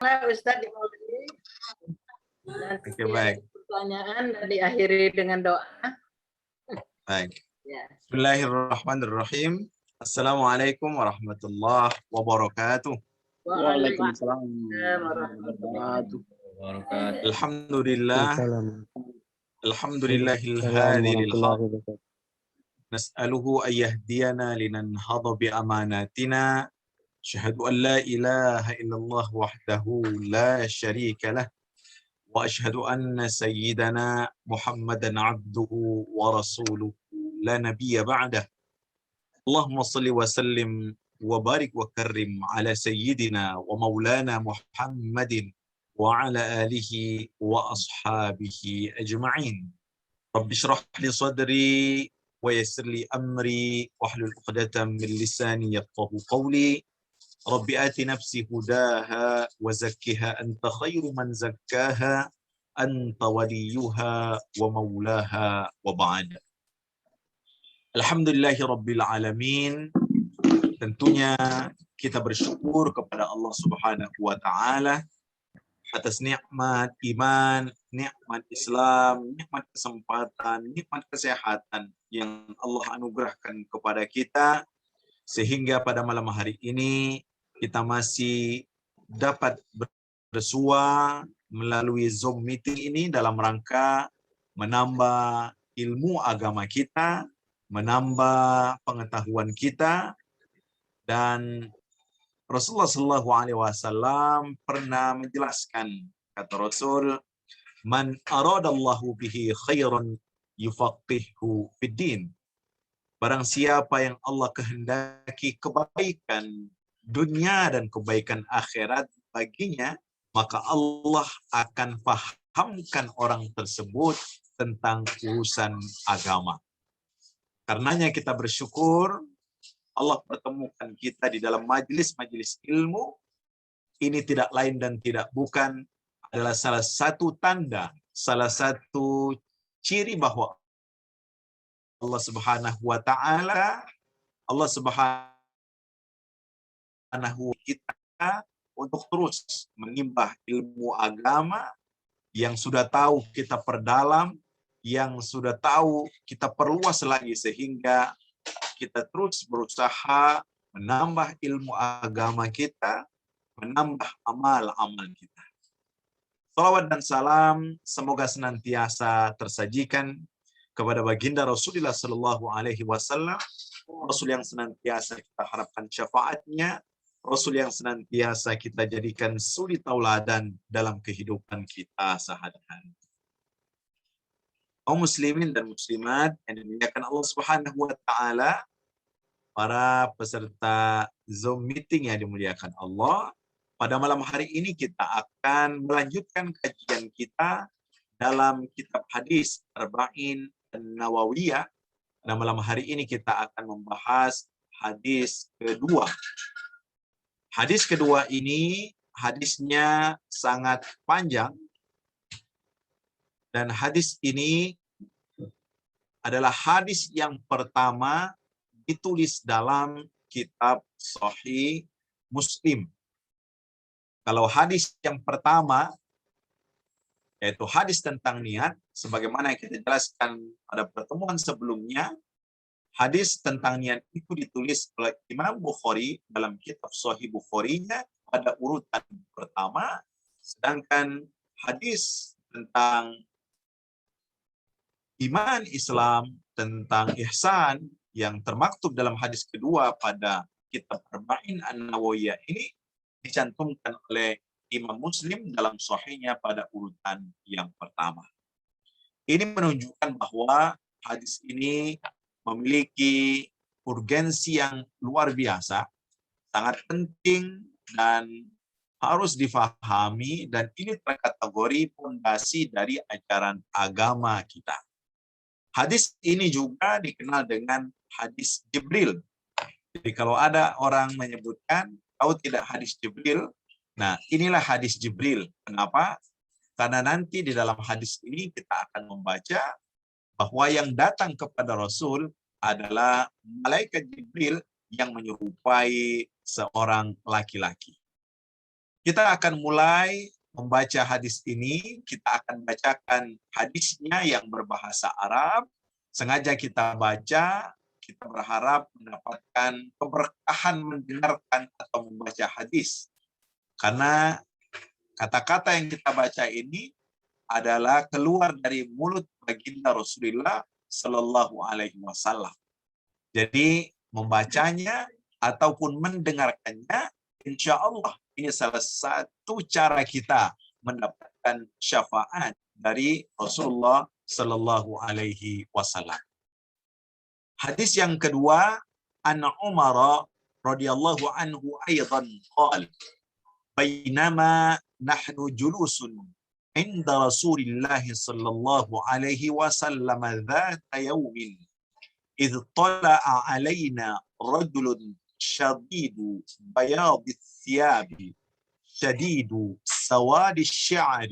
Bismillah Ustaz dimulai. Nanti Oke, baik. Pertanyaan dan diakhiri dengan doa. Baik. Ya. Bismillahirrahmanirrahim. Assalamualaikum warahmatullahi wabarakatuh. Waalaikumsalam warahmatullahi wabarakatuh. Alhamdulillah. Alhamdulillahil hadi lil haq. Nas'aluhu ayyahdiyana linanhadha bi amanatina. Asyhadu an la ilaha illallah wahdahu la syarika lah. Wa asyhadu anna sayyidana Muhammadan abduhu wa rasuluhu la nabiyya ba'dah. Allahumma salli wa sallim wa barik wa karrim ala sayyidina wa maulana Muhammadin wa ala alihi wa ashabihi ajma'in. Rabbi shrah li sadri wa yassir li amri wahlul 'uqdatam min lisani yafqahu qawli. Rabbi ati nafsi hudaha wa zakkiha anta khairu man zakkaha anta waliyuha wa maulaha wa ba'd. Alhamdulillahi rabbil alamin. Tentunya kita bersyukur kepada Allah Subhanahu wa taala atas nikmat iman, nikmat Islam, nikmat kesempatan, nikmat kesehatan yang Allah anugerahkan kepada kita, sehingga pada malam hari ini kita masih dapat bersua melalui Zoom meeting ini dalam rangka menambah ilmu agama kita, menambah pengetahuan kita. Dan Rasulullah Shallallahu Alaihi Wasallam pernah menjelaskan, kata Rasul, man aradallahu bihi khairan yufaqihu fiddin. Barang siapa yang Allah kehendaki kebaikan dunia dan kebaikan akhirat baginya, maka Allah akan fahamkan orang tersebut tentang urusan agama. Karenanya kita bersyukur Allah pertemukan kita di dalam majelis-majelis ilmu. Ini tidak lain dan tidak bukan adalah salah satu tanda, salah satu ciri bahwa Allah Subhanahu wa taala, Allah Subhanahu kita untuk terus menimba ilmu agama yang sudah tahu kita perdalam, yang sudah tahu kita perluas lagi, sehingga kita terus berusaha menambah ilmu agama kita, menambah amal-amal kita. Salawat dan salam semoga senantiasa tersajikan kepada baginda Rasulullah Sallallahu Alaihi Wasallam, Rasul yang senantiasa kita harapkan syafaatnya, Rasul yang senantiasa kita jadikan suri tauladan dalam kehidupan kita sehari-hari. Kaum muslimin dan muslimat yang dimuliakan Allah Subhanahu wa taala, para peserta Zoom meeting yang dimuliakan Allah, pada malam hari ini kita akan melanjutkan kajian kita dalam kitab hadis Arba'in An-Nawawiyah. Pada malam hari ini kita akan membahas hadis kedua. Hadis kedua ini hadisnya sangat panjang, dan hadis ini adalah hadis yang pertama ditulis dalam kitab Sahih Muslim. Kalau hadis yang pertama, yaitu hadis tentang niat, sebagaimana yang kita jelaskan pada pertemuan sebelumnya, hadis tentang niat itu ditulis oleh Imam Bukhari dalam kitab Sahih Bukharinya pada urutan pertama, sedangkan hadis tentang iman Islam, tentang ihsan yang termaktub dalam hadis kedua pada kitab Arba'in An-Nawawiyah ini dicantumkan oleh Imam Muslim dalam sahihnya pada urutan yang pertama. Ini menunjukkan bahwa hadis ini memiliki urgensi yang luar biasa, sangat penting dan harus difahami, dan ini terkategori fondasi dari ajaran agama kita. Hadis ini juga dikenal dengan hadis Jibril. Jadi kalau ada orang menyebutkan, tahu tidak hadis Jibril? Nah, inilah hadis Jibril. Kenapa? Karena nanti di dalam hadis ini kita akan membaca bahwa yang datang kepada Rasul adalah malaikat Jibril yang menyerupai seorang laki-laki. Kita akan mulai membaca hadis ini. Kita akan bacakan hadisnya yang berbahasa Arab. Sengaja kita baca, kita berharap mendapatkan keberkahan mendengarkan atau membaca hadis. Karena kata-kata yang kita baca ini adalah keluar dari mulut baginda Rasulullah Sallallahu Alaihi Wasallam. Jadi membacanya ataupun mendengarkannya, insya Allah ini salah satu cara kita mendapatkan syafaat dari Rasulullah Sallallahu Alaihi Wasallam. Hadis yang kedua, an Umar radhiyallahu anhu aidan qala, bainama nahnu julusun inda Rasulillah sallallahu alaihi wasallam dzata yaumin إذ طلع علينا رجل شديد بياض الثياب شديد سواد الشعر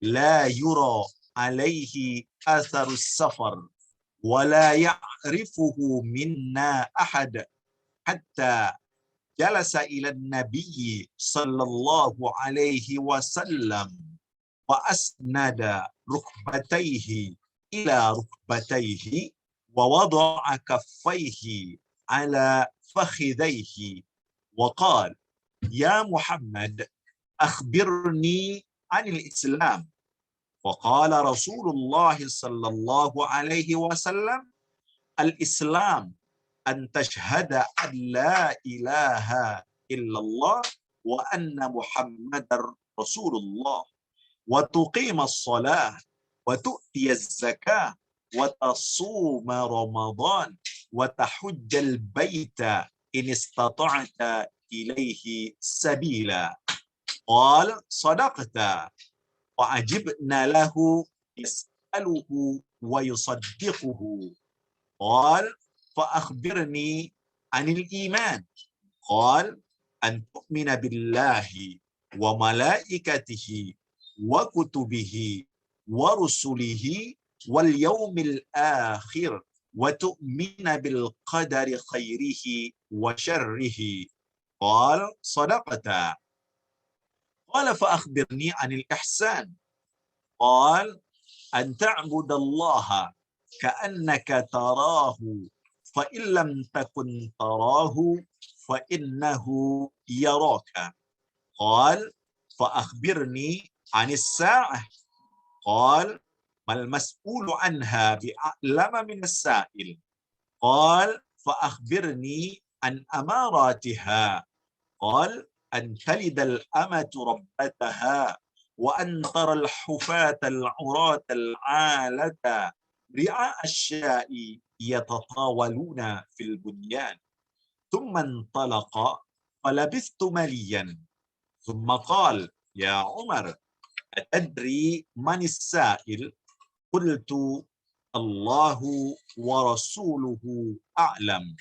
لا يرى عليه أثر السفر ولا يعرفه منا أحد حتى جلس إلى النبي صلى الله عليه وسلم وأسند ركبتيه إلى ركبتيه ووضع كفيه على فخذيه وقال يا محمد أخبرني عن الإسلام. وقال رسول الله صلى الله عليه وسلم الإسلام أن تشهد أن لا إله إلا الله وأن محمد رسول الله وتقيم الصلاة وتؤتي الزكاة وتصوم رمضان وتحج البيت إن استطعت إليه سبيلا. قال صدقت. وعجبنا له يسأله ويصدقه. قال فأخبرني عن الإيمان. قال أن تؤمن بالله وملائكته وكتبه ورسله واليوم الآخر وتؤمن بالقدر خيره وشره. قال صدقت. قال فأخبرني عن الإحسان. قال أن تعبد الله كأنك تراه فإن لم تكن تراه فإنه يراك. قال فأخبرني عن الساعة. قال ما المسؤول عنها بأعلم من السائل. قال فأخبرني عن أماراتها. قال أن تلد الأمة ربتها وأن ترى الحفاة العراة العالة رعاء الشاء يتطاولون في البنيان. ثم انطلق فلبثت مليا ثم قال يا عمر أتدري من السائل؟ قلت الله ورسوله أعلم.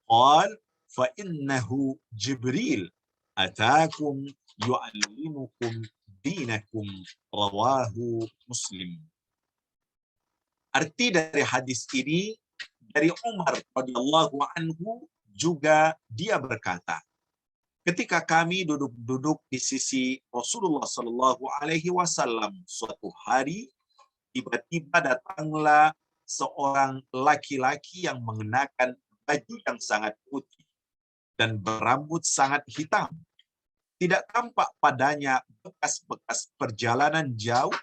قال فإنه جبريل أتاكم يعلمكم دينكم. رواه Muslim. Arti dari hadis ini dari Umar radhiyallahu anhu juga dia berkata, ketika kami duduk-duduk di sisi Rasulullah Shallallahu Alaihi Wasallam suatu hari, tiba-tiba datanglah seorang laki-laki yang mengenakan baju yang sangat putih dan berambut sangat hitam. Tidak tampak padanya bekas-bekas perjalanan jauh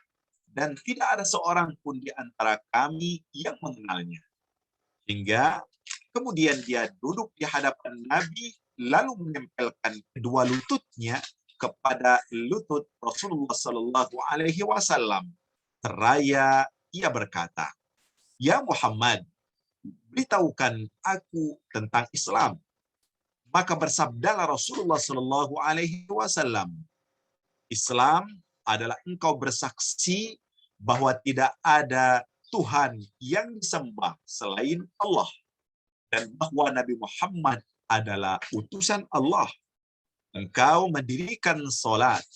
dan tidak ada seorang pun di antara kami yang mengenalnya. Hingga kemudian dia duduk di hadapan Nabi lalu menempelkan kedua lututnya kepada lutut Rasulullah Sallallahu Alaihi Wasallam. Seraya ia berkata, "Ya Muhammad, beritahukan aku tentang Islam." Maka bersabdalah Rasulullah Sallallahu Alaihi Wasallam, Islam adalah engkau bersaksi bahwa tidak ada Tuhan yang disembah selain Allah dan bahwa Nabi Muhammad adalah utusan Allah. Engkau mendirikan salat,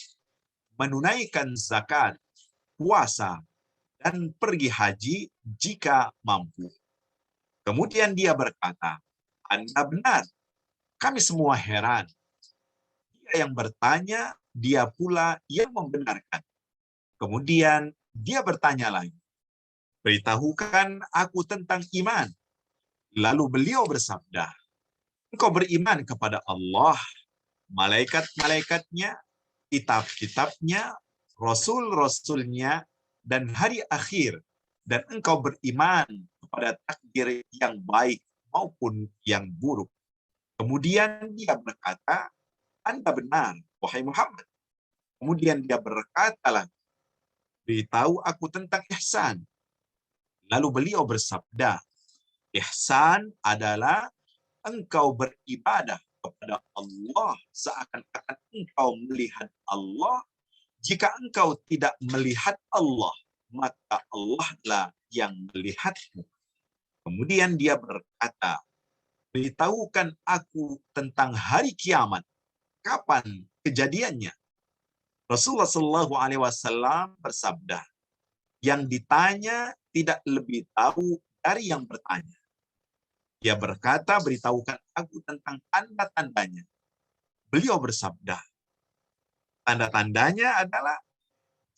menunaikan zakat, puasa, dan pergi haji jika mampu. Kemudian dia berkata, Anda benar. Kami semua heran. Dia yang bertanya dia pula yang membenarkan. Kemudian dia bertanya lagi, beritahukan aku tentang iman. Lalu beliau bersabda, engkau beriman kepada Allah, malaikat-malaikatnya, kitab-kitabnya, rasul-rasulnya, dan hari akhir. Dan engkau beriman kepada takdir yang baik maupun yang buruk. Kemudian dia berkata, Anda benar, wahai Muhammad. Kemudian dia berkata lagi, beritahu aku tentang ihsan. Lalu beliau bersabda, ihsan adalah engkau beribadah kepada Allah seakan-akan engkau melihat Allah. Jika engkau tidak melihat Allah, maka Allah lah yang melihatmu. Kemudian dia berkata, beritahukan aku tentang hari kiamat. Kapan kejadiannya? Rasulullah Shallallahu Alaihi Wasallam bersabda, yang ditanya tidak lebih tahu dari yang bertanya. Dia berkata, beritahukan aku tentang tanda-tandanya. Beliau bersabda, tanda-tandanya adalah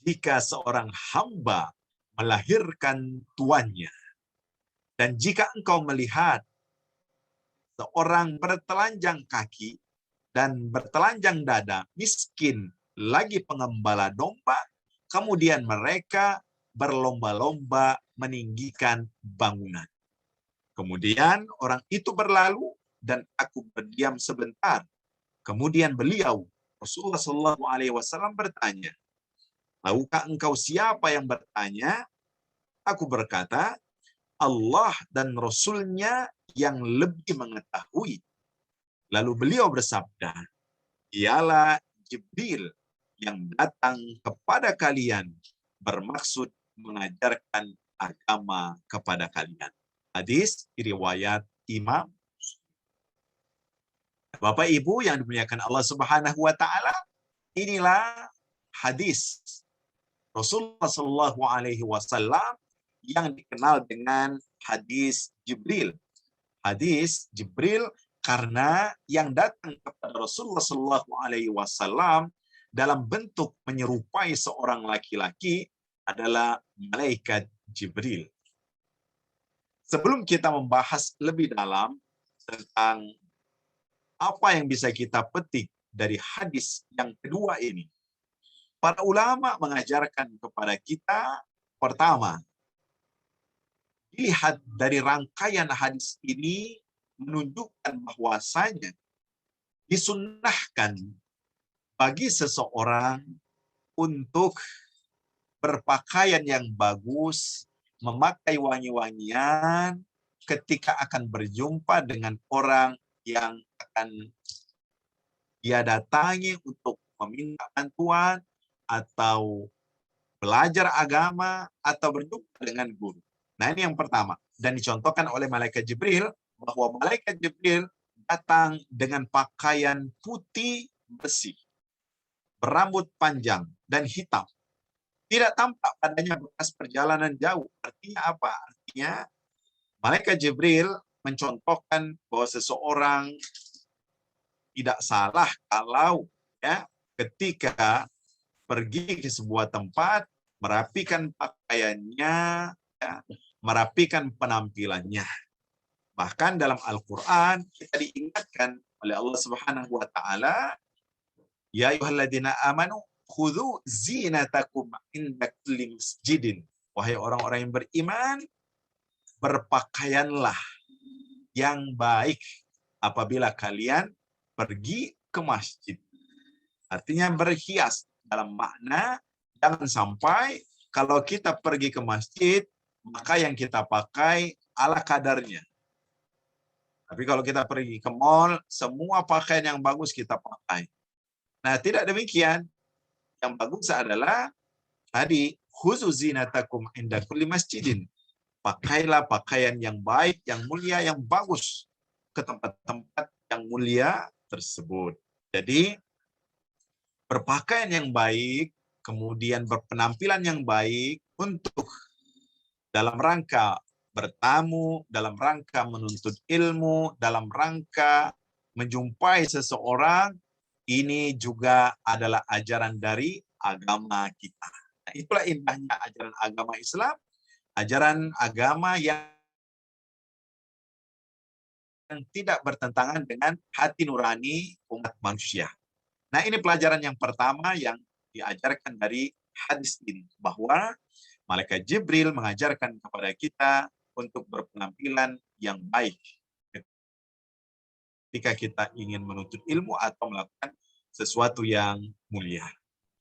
jika seorang hamba melahirkan tuannya. Dan jika engkau melihat seorang bertelanjang kaki dan bertelanjang dada, miskin, lagi pengembala domba, kemudian mereka berlomba-lomba meninggikan bangunan. Kemudian orang itu berlalu dan aku berdiam sebentar. Kemudian beliau, Rasulullah Shallallahu Alaihi Wasallam bertanya, tahukah engkau siapa yang bertanya? Aku berkata, Allah dan Rasulnya yang lebih mengetahui. Lalu beliau bersabda, ialah Jibril yang datang kepada kalian bermaksud mengajarkan agama kepada kalian. Hadis riwayat Imam. Bapak Ibu yang dimuliakan Allah Subhanahu wa taala, inilah hadis Rasulullah Shallallahu Alaihi Wasallam yang dikenal dengan hadis Jibril. Hadis Jibril karena yang datang kepada Rasulullah Shallallahu Alaihi Wasallam dalam bentuk menyerupai seorang laki-laki adalah malaikat Jibril. Sebelum kita membahas lebih dalam tentang apa yang bisa kita petik dari hadis yang kedua ini, para ulama mengajarkan kepada kita, pertama, dilihat dari rangkaian hadis ini menunjukkan bahwasanya disunnahkan bagi seseorang untuk berpakaian yang bagus, memakai wangi-wangian ketika akan berjumpa dengan orang yang akan dia datangi untuk meminta bantuan atau belajar agama atau berjumpa dengan guru. Nah, ini yang pertama. Dan dicontohkan oleh malaikat Jibril bahwa malaikat Jibril datang dengan pakaian putih bersih, berambut panjang dan hitam. Tidak tampak padanya bekas perjalanan jauh. Artinya apa? Artinya malaikat Jibril mencontohkan bahwa seseorang tidak salah kalau ketika pergi ke sebuah tempat merapikan pakaiannya, merapikan penampilannya. Bahkan dalam Al-Quran kita diingatkan oleh Allah Subhanahu wa taala, ya ayyuhalladzina amanu khudhu zinatakum inda kulli masjidin. Wahai orang-orang yang beriman, berpakaianlah yang baik apabila kalian pergi ke masjid. Artinya berhias dalam makna jangan sampai kalau kita pergi ke masjid maka yang kita pakai ala kadarnya. Tapi kalau kita pergi ke mall, semua pakaian yang bagus kita pakai. Nah, tidak demikian. Yang bagus adalah tadi khuzu zinatakum inda kulli masjidin. Pakailah pakaian yang baik, yang mulia, yang bagus ke tempat-tempat yang mulia tersebut. Jadi berpakaian yang baik, kemudian berpenampilan yang baik untuk dalam rangka bertamu, dalam rangka menuntut ilmu, dalam rangka menjumpai seseorang, ini juga adalah ajaran dari agama kita. Nah, itulah indahnya ajaran agama Islam, ajaran agama yang tidak bertentangan dengan hati nurani umat manusia. Nah, ini pelajaran yang pertama yang diajarkan dari hadis ini, bahwa malaikat Jibril mengajarkan kepada kita untuk berpenampilan yang baik ketika kita ingin menuntut ilmu atau melakukan sesuatu yang mulia.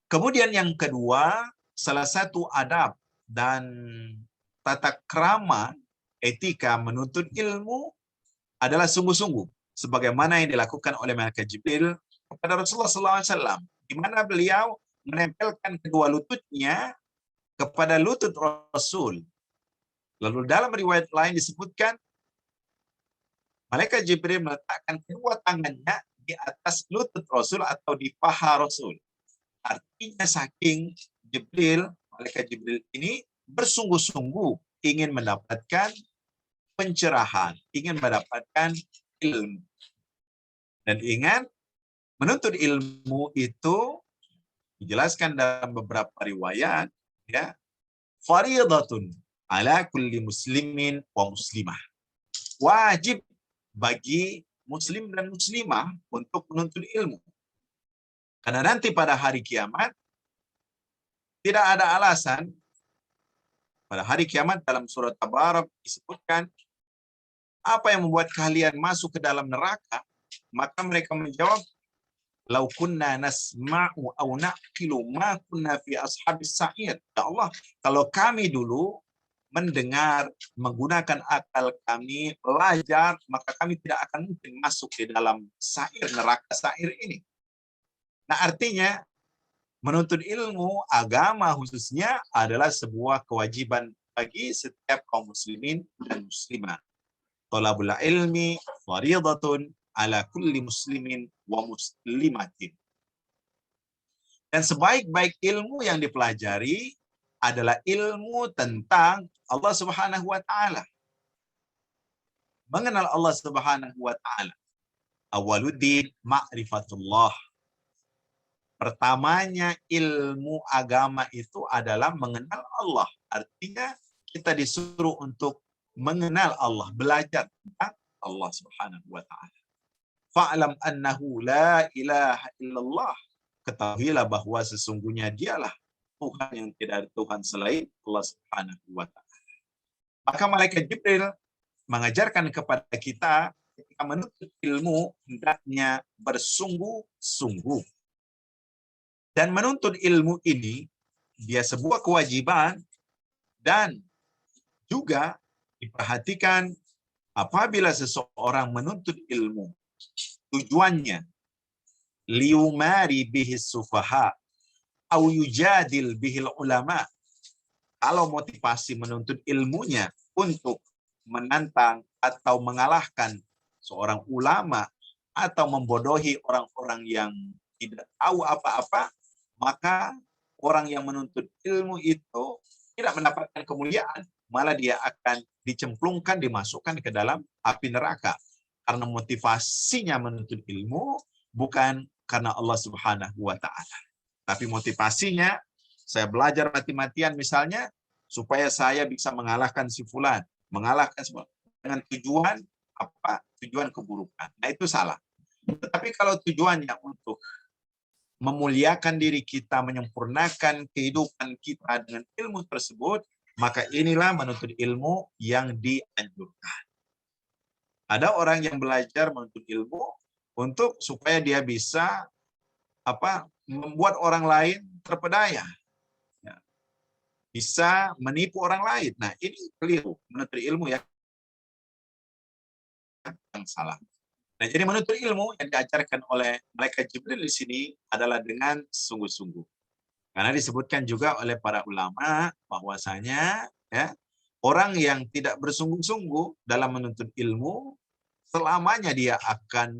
Kemudian yang kedua, salah satu adab dan tata krama etika menuntut ilmu adalah sungguh-sungguh, sebagaimana yang dilakukan oleh malaikat Jibril kepada Rasulullah SAW, di mana beliau menempelkan kedua lututnya kepada lutut Rasul. Lalu dalam riwayat lain disebutkan, malaikat Jibril meletakkan kedua tangannya di atas lutut Rasul atau di paha Rasul. Artinya saking malaikat Jibril ini bersungguh-sungguh ingin mendapatkan pencerahan, ingin mendapatkan ilmu. Dan ingat, menuntut ilmu itu dijelaskan dalam beberapa riwayat, ya, fariidatun ala kulli muslimin wa muslimah. Wajib bagi muslim dan muslimah untuk menuntut ilmu. Karena nanti pada hari kiamat tidak ada alasan. Pada hari kiamat dalam surat Tabarak disebutkan, apa yang membuat kalian masuk ke dalam neraka? Maka mereka menjawab, lau kunna nasma'u aw naqilu ma kunna fi ashabis sa'ir. Ya Allah, kalau kami dulu mendengar, menggunakan akal kami, belajar, maka kami tidak akan mungkin masuk di dalam sa'ir, neraka sa'ir ini. Nah, artinya menuntut ilmu agama khususnya adalah sebuah kewajiban bagi setiap kaum muslimin dan muslimah. Talabul ilmi fariidatun ala kulli muslimin wa muslimatin. Dan sebaik-baik ilmu yang dipelajari adalah ilmu tentang Allah Subhanahu wa taala. Mengenal Allah Subhanahu wa taala. Awaluddin ma'rifatullah. Pertamanya ilmu agama itu adalah mengenal Allah. Artinya kita disuruh untuk mengenal Allah, belajar tentang Allah Subhanahu wa taala. Fa'lam annahu la ilaha illallah. Ketahuilah bahwa sesungguhnya dialah Tuhan yang tidak ada Tuhan selain Allah Subhanahu wa taala. Maka malaikat Jibril mengajarkan kepada kita ketika menuntut ilmu hendaknya bersungguh-sungguh. Dan menuntut ilmu ini dia sebuah kewajiban dan juga diperhatikan apabila seseorang menuntut ilmu, tujuannya liumari bihis sufaha au yujadil bihil ulama. Kalau motivasi menuntut ilmunya untuk menantang atau mengalahkan seorang ulama atau membodohi orang-orang yang tidak tahu apa-apa, maka orang yang menuntut ilmu itu tidak mendapatkan kemuliaan, malah dia akan dicemplungkan, dimasukkan ke dalam api neraka. Karena motivasinya menuntut ilmu bukan karena Allah Subhanahu wa taala. Tapi motivasinya, saya belajar mati-matian misalnya supaya saya bisa mengalahkan si fulan, mengalahkan semua dengan tujuan apa? Tujuan keburukan. Nah, itu salah. Tetapi kalau tujuannya untuk memuliakan diri kita, menyempurnakan kehidupan kita dengan ilmu tersebut, maka inilah menuntut ilmu yang dianjurkan. Ada orang yang belajar menuntut ilmu untuk supaya dia bisa membuat orang lain terpedaya, ya, bisa menipu orang lain. Nah, ini keliru, menuntut ilmu yang salah. Nah, jadi menuntut ilmu yang diajarkan oleh malaikat Jibril di sini adalah dengan sungguh-sungguh. Karena disebutkan juga oleh para ulama bahwasanya, ya, orang yang tidak bersungguh-sungguh dalam menuntut ilmu, selamanya dia akan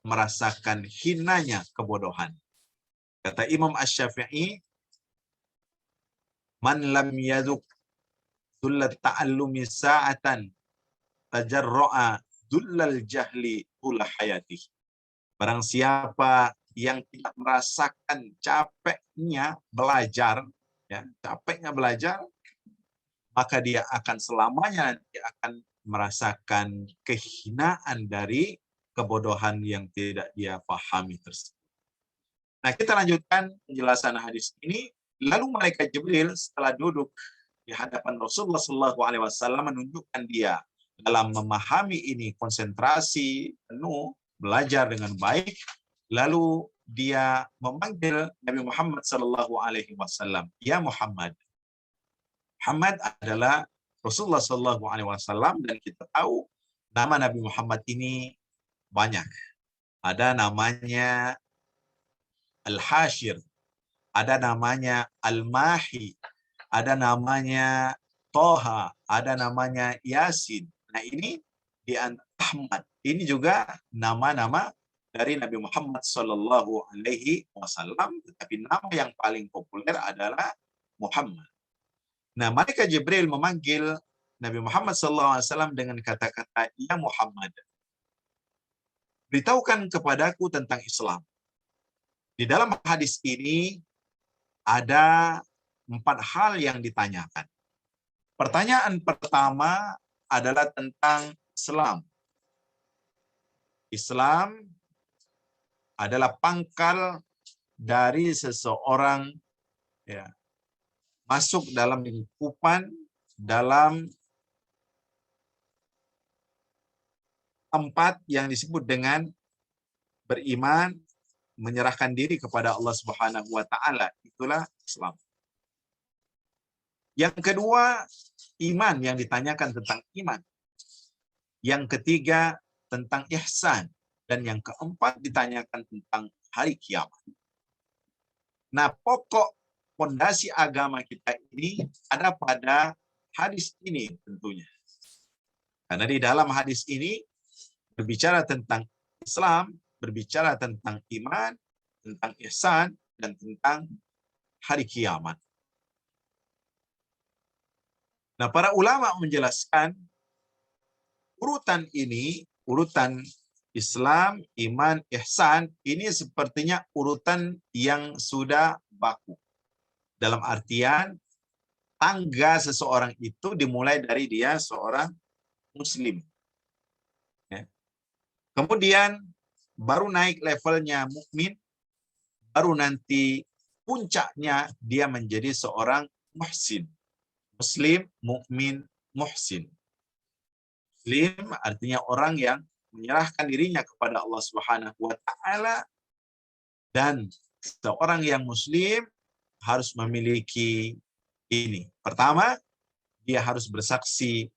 merasakan hinanya kebodohan. Kata Imam Asy-Syafi'i, man lam yaduk dullat ta'allumi sa'atan tajarra'a dullal jahli ula hayati. Barang siapa yang tidak merasakan capeknya belajar, ya, capeknya belajar, maka dia akan selamanya nanti akan merasakan kehinaan dari kebodohan yang tidak dia pahami tersebut. Nah, kita lanjutkan penjelasan hadis ini. Lalu malaikat Jibril setelah duduk di hadapan Rasulullah SAW menunjukkan dia dalam memahami ini konsentrasi penuh, belajar dengan baik. Lalu dia memanggil Nabi Muhammad SAW, ya Muhammad. Muhammad adalah Rasulullah SAW, dan kita tahu nama Nabi Muhammad ini banyak. Ada namanya Al-Hashir, ada namanya Al-Mahi, ada namanya Toha, ada namanya Yasin. Nah, ini di Ahmad. Ini juga nama-nama dari Nabi Muhammad SAW, tetapi nama yang paling populer adalah Muhammad. Nah, malaikat Jibril memanggil Nabi Muhammad SAW dengan kata-kata, ya Muhammad, beritahukan kepadaku tentang Islam. Di dalam hadis ini ada 4 hal yang ditanyakan. Pertanyaan pertama adalah tentang Islam. Islam adalah pangkal dari seseorang, ya, masuk dalam lingkupan, dalam tempat yang disebut dengan beriman, menyerahkan diri kepada Allah Subhanahu wa taala. Itulah Islam. Yang kedua, iman, yang ditanyakan tentang iman. Yang ketiga, tentang ihsan, dan yang keempat ditanyakan tentang hari kiamat. Nah, pokok fondasi agama kita ini ada pada hadis ini tentunya. Karena di dalam hadis ini berbicara tentang Islam, berbicara tentang iman, tentang ihsan, dan tentang hari kiamat. Nah, para ulama menjelaskan urutan ini, urutan Islam, iman, ihsan, ini sepertinya urutan yang sudah baku. Dalam artian, tangga seseorang itu dimulai dari dia seorang Muslim. Ya. Kemudian baru naik levelnya mukmin, baru nanti puncaknya dia menjadi seorang muhsin. Muslim, mukmin, muhsin. Muslim artinya orang yang menyerahkan dirinya kepada Allah Subhanahu wa taala, dan seorang yang muslim harus memiliki ini. Pertama, dia harus bersaksi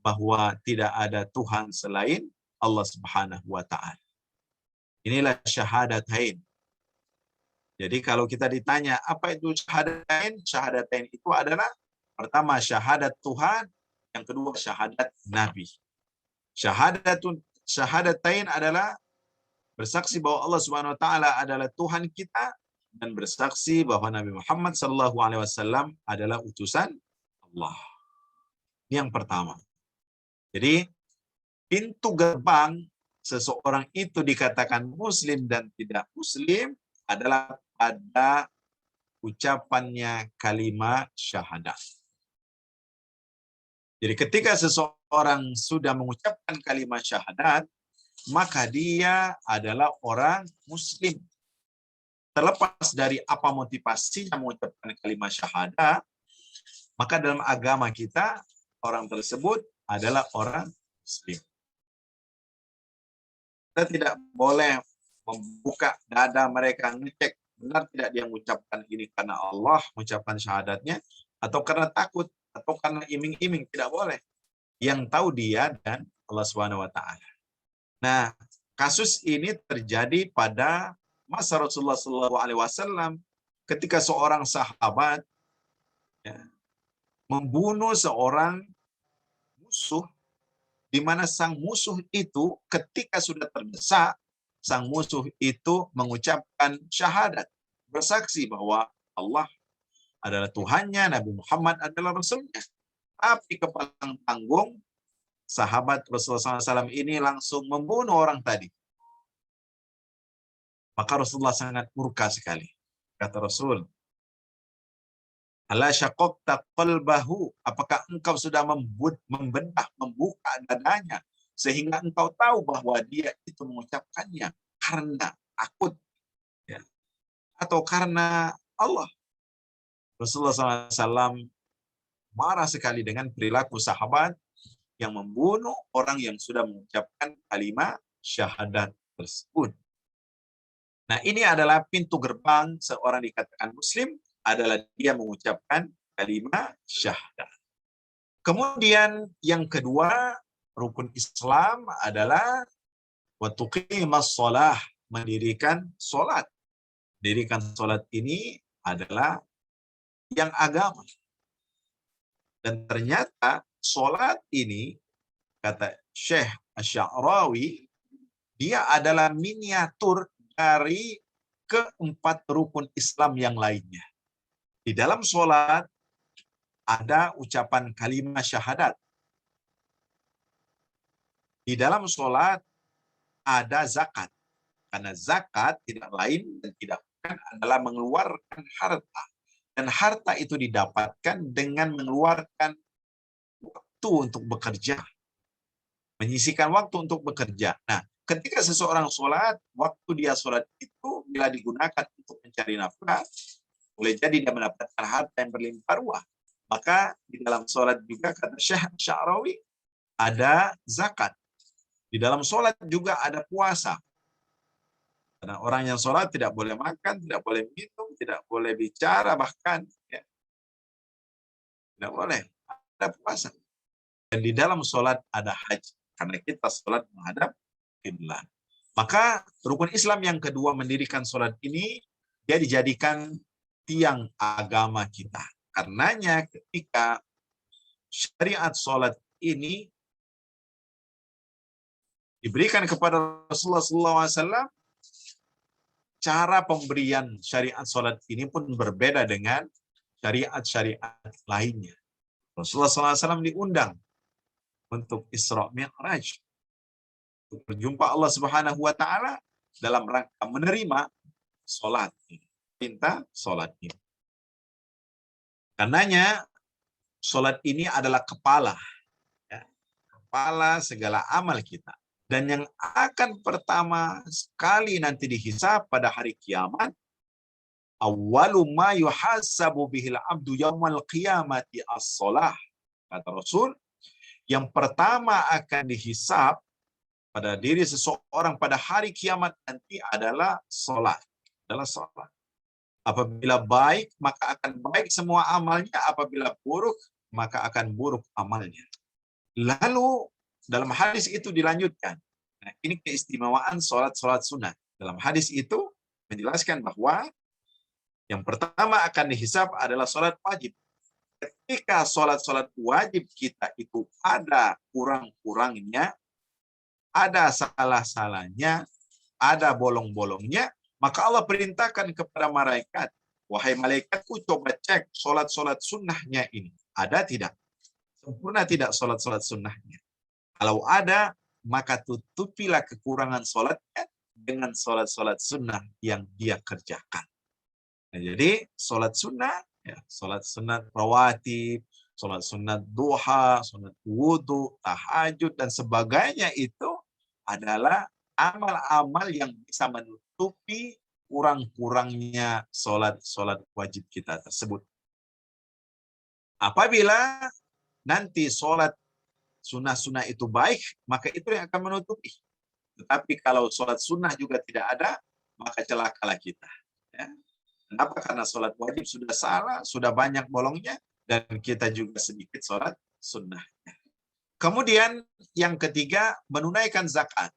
bahwa tidak ada Tuhan selain Allah Subhanahu wa taala. Inilah syahadatain. Jadi kalau kita ditanya apa itu syahadatain? Syahadatain itu adalah pertama syahadat Tuhan, yang kedua syahadat Nabi. Syahadatain adalah bersaksi bahwa Allah Subhanahu wa taala adalah Tuhan kita, dan bersaksi bahwa Nabi Muhammad SAW adalah utusan Allah. Ini yang pertama. Jadi pintu gerbang seseorang itu dikatakan muslim dan tidak muslim adalah pada ucapannya kalimat syahadat. Jadi ketika seseorang sudah mengucapkan kalimat syahadat, maka dia adalah orang muslim. Terlepas dari apa motivasinya mengucapkan kalimat syahadat, maka dalam agama kita, orang tersebut adalah orang muslim. Kita tidak boleh membuka dada mereka, ngecek benar tidak dia mengucapkan ini karena Allah, mengucapkan syahadatnya, atau karena takut, atau karena iming-iming. Tidak boleh. Yang tahu dia dan Allah Subhanahu wa taala. Nah, kasus ini terjadi pada masa Rasulullah SAW ketika seorang sahabat, ya, membunuh seorang musuh, di mana sang musuh itu ketika sudah terdesak, sang musuh itu mengucapkan syahadat, bersaksi bahwa Allah adalah Tuhannya, Nabi Muhammad adalah Rasulnya. Tapi kepalang tanggung, sahabat Rasulullah SAW ini langsung membunuh orang tadi. Maka Rasulullah sangat murka sekali. Kata Rasul, "Ala syaqaqta qalbahu?" Apakah engkau sudah membedah, membuka dadanya sehingga engkau tahu bahwa dia itu mengucapkannya karena takut, ya, atau karena Allah? Rasulullah SAW marah sekali dengan perilaku sahabat yang membunuh orang yang sudah mengucapkan kalimat syahadat tersebut. Nah, ini adalah pintu gerbang seorang dikatakan muslim, adalah dia mengucapkan kalimat syahadat. Kemudian yang kedua, rukun Islam adalah wa tuqimas shalah, mendirikan salat. Mendirikan salat ini adalah yang agama. Dan ternyata salat ini, kata Syekh Asy-Sya'rawi, dia adalah miniatur dari keempat rukun Islam yang lainnya. Di dalam sholat ada ucapan kalimat syahadat. Di dalam sholat ada zakat. Karena zakat tidak lain dan tidak bukan adalah mengeluarkan harta. Dan harta itu didapatkan dengan mengeluarkan waktu untuk bekerja. Menyisihkan waktu untuk bekerja. Nah, ketika seseorang sholat, waktu dia sholat itu bila digunakan untuk mencari nafkah, boleh jadi dia mendapatkan harta yang berlimpah ruah. Maka di dalam sholat juga, kata Syekh Sya'rawi, ada zakat. Di dalam sholat juga ada puasa. Karena orang yang sholat tidak boleh makan, tidak boleh minum, tidak boleh bicara bahkan. Ya. Tidak boleh. Ada puasa. Dan di dalam sholat ada haji. Karena kita sholat menghadap kiblat. Maka rukun Islam yang kedua mendirikan sholat ini, dia dijadikan tiang agama kita. Karenanya ketika syariat sholat ini diberikan kepada Rasulullah SAW, cara pemberian syariat sholat ini pun berbeda dengan syariat-syariat lainnya. Rasulullah SAW diundang untuk Isra Mi'raj, untuk berjumpa Allah Subhanahu wa taala dalam rangka menerima salat, perintah salat ini. Karenanya salat ini adalah kepala, ya, kepala segala amal kita. Dan yang akan pertama sekali nanti dihisab pada hari kiamat, awwalu ma yuhasabu bihil abdu yaumal qiyamati as-shalah. Kata Rasul, yang pertama akan dihisab pada diri seseorang pada hari kiamat nanti adalah salat. Adalah salat. Apabila baik, maka akan baik semua amalnya. Apabila buruk, maka akan buruk amalnya. Lalu dalam hadis itu dilanjutkan. Nah, ini keistimewaan salat-salat sunnah. Dalam hadis itu menjelaskan bahwa yang pertama akan dihisab adalah salat wajib. Ketika salat-salat wajib kita itu ada kurang-kurangnya, ada salah-salahnya, ada bolong-bolongnya, maka Allah perintahkan kepada malaikat, wahai malaikatku, coba cek salat-salat sunnahnya ini. Ada tidak? Sempurna tidak salat-salat sunnahnya? Kalau ada, maka tutupilah kekurangan salatnya dengan salat-salat sunnah yang dia kerjakan. Nah, jadi salat sunnah, ya, salat sunat rawatib, salat sunat duha, sunat wudu, tahajud, dan sebagainya itu adalah amal-amal yang bisa menutupi kurang-kurangnya salat-salat wajib kita tersebut. Apabila nanti salat sunnah-sunnah itu baik, maka itu yang akan menutupi. Tetapi kalau salat sunnah juga tidak ada, maka celakalah kita. Ya. Kenapa? Karena salat wajib sudah salah, sudah banyak bolongnya, dan kita juga sedikit salat sunnahnya. Kemudian yang ketiga, menunaikan zakat.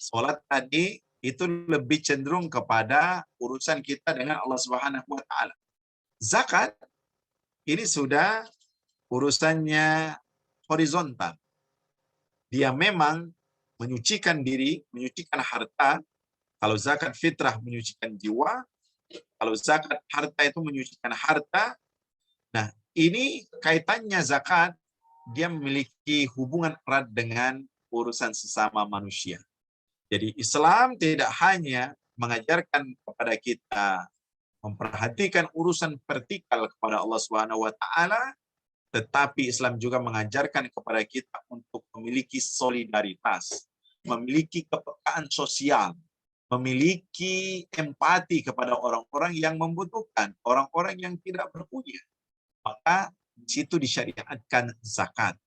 Salat tadi itu lebih cenderung kepada urusan kita dengan Allah Subhanahu wa taala. Zakat ini sudah urusannya horizontal. Dia memang menyucikan diri, menyucikan harta. Kalau zakat fitrah menyucikan jiwa, kalau zakat harta itu menyucikan harta. Nah, ini kaitannya zakat, dia memiliki hubungan erat dengan urusan sesama manusia. Jadi Islam tidak hanya mengajarkan kepada kita memperhatikan urusan vertikal kepada Allah Subhanahu wa taala, tetapi Islam juga mengajarkan kepada kita untuk memiliki solidaritas, memiliki kepekaan sosial, memiliki empati kepada orang-orang yang membutuhkan, orang-orang yang tidak berpunya. Maka di situ disyariatkan zakat.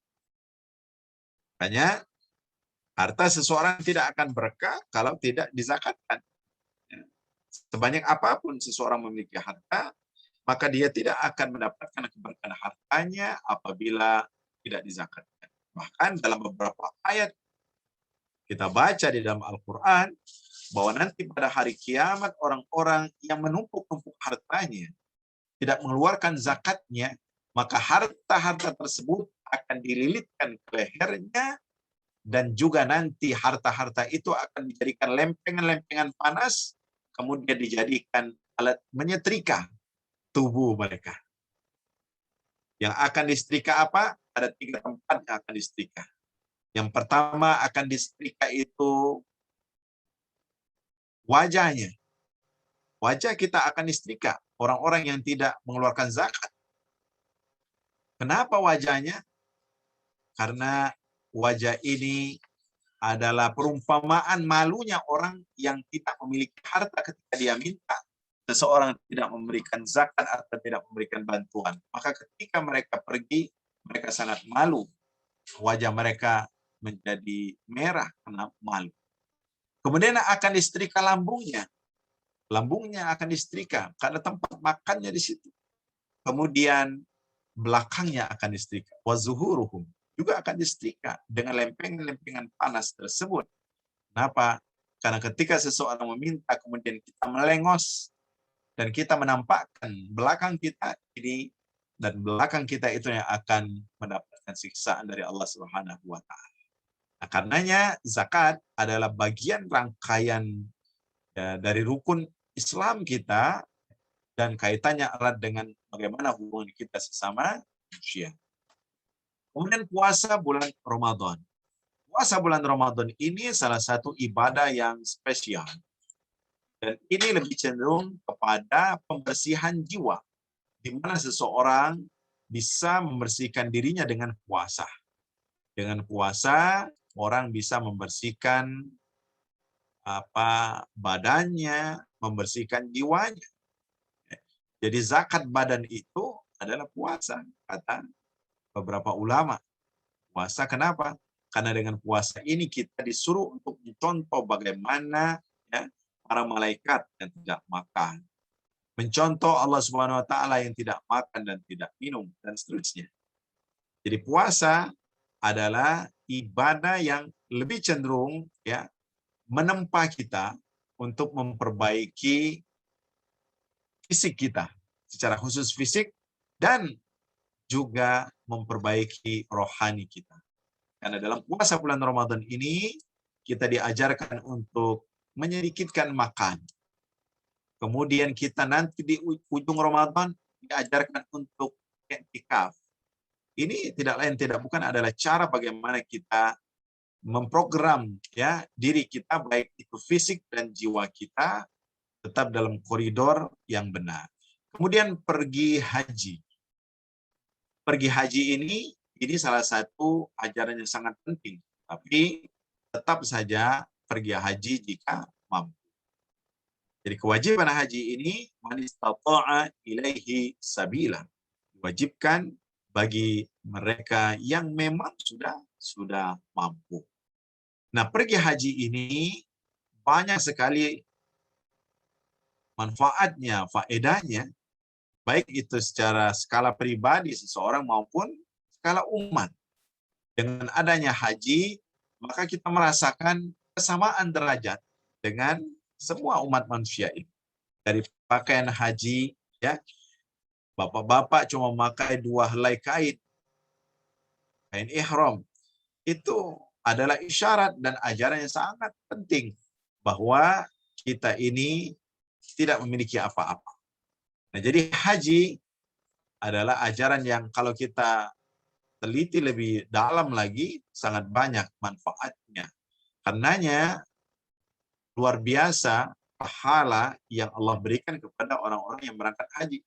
Makanya harta seseorang tidak akan berkah kalau tidak dizakatkan. Sebanyak apapun seseorang memiliki harta, maka dia tidak akan mendapatkan keberkahan hartanya apabila tidak dizakatkan. Bahkan dalam beberapa ayat kita baca di dalam Al-Quran, bahwa nanti pada hari kiamat orang-orang yang menumpuk-numpuk hartanya, tidak mengeluarkan zakatnya, maka harta-harta tersebut akan dililitkan ke lehernya, dan juga nanti harta-harta itu akan dijadikan lempengan-lempengan panas, kemudian dijadikan alat menyetrika tubuh mereka. Yang akan disetrika apa? Ada 3 tempat yang akan disetrika. Yang pertama akan disetrika itu wajahnya. Wajah kita akan disetrika. Orang-orang yang tidak mengeluarkan zakat. Kenapa wajahnya? Karena wajah ini adalah perumpamaan malunya orang yang tidak memiliki harta ketika dia minta. Seseorang tidak memberikan zakat atau tidak memberikan bantuan. Maka ketika mereka pergi, mereka sangat malu. Wajah mereka menjadi merah karena malu. Kemudian akan disetrika lambungnya. Lambungnya akan disetrika karena tempat makannya di situ. Kemudian belakangnya akan disetrika. Wazuhuruhum juga akan disetrika dengan lempengan-lempengan panas tersebut. Kenapa? Karena ketika seseorang meminta, kemudian kita melengos dan kita menampakkan belakang kita ini, dan belakang kita itu yang akan mendapatkan siksaan dari Allah Subhanahu wa taala. Nah, karenanya zakat adalah bagian rangkaian dari rukun Islam kita, dan kaitannya erat dengan bagaimana hubungan kita sesama manusia. Kemudian puasa bulan Ramadan. Puasa bulan Ramadan ini salah satu ibadah yang spesial. Dan ini lebih cenderung kepada pembersihan jiwa, di mana seseorang bisa membersihkan dirinya dengan puasa. Dengan puasa, orang bisa membersihkan badannya, membersihkan jiwanya. Jadi zakat badan itu adalah puasa, kata beberapa ulama. Puasa kenapa? Karena dengan puasa ini kita disuruh untuk mencontoh bagaimana para malaikat yang tidak makan, mencontoh Allah Subhanahu wa taala yang tidak makan dan tidak minum, dan seterusnya. Jadi puasa adalah ibadah yang lebih cenderung menempa kita untuk memperbaiki fisik kita, secara khusus fisik, dan juga memperbaiki rohani kita. Karena dalam puasa bulan Ramadan ini, kita diajarkan untuk menyedikitkan makan. Kemudian kita nanti di ujung Ramadan diajarkan untuk i'tikaf. Ini tidak lain tidak bukan adalah cara bagaimana kita memprogram diri kita, baik itu fisik dan jiwa kita, tetap dalam koridor yang benar. Kemudian pergi haji. Pergi haji ini salah satu ajaran yang sangat penting. Tapi tetap saja pergi haji jika mampu. Jadi kewajiban haji ini man istata'a ilaihi sabila. Diwajibkan bagi mereka yang memang sudah mampu. Nah, pergi haji ini banyak sekali manfaatnya, faedahnya, baik itu secara skala pribadi seseorang maupun skala umat. Dengan adanya haji, maka kita merasakan kesamaan derajat dengan semua umat manusia ini. Dari pakaian haji, bapak-bapak cuma memakai 2 helai kain ihram. Itu adalah isyarat dan ajaran yang sangat penting bahwa kita ini tidak memiliki apa-apa. Nah, jadi haji adalah ajaran yang kalau kita teliti lebih dalam lagi, sangat banyak manfaatnya. Karenanya luar biasa pahala yang Allah berikan kepada orang-orang yang berangkat haji.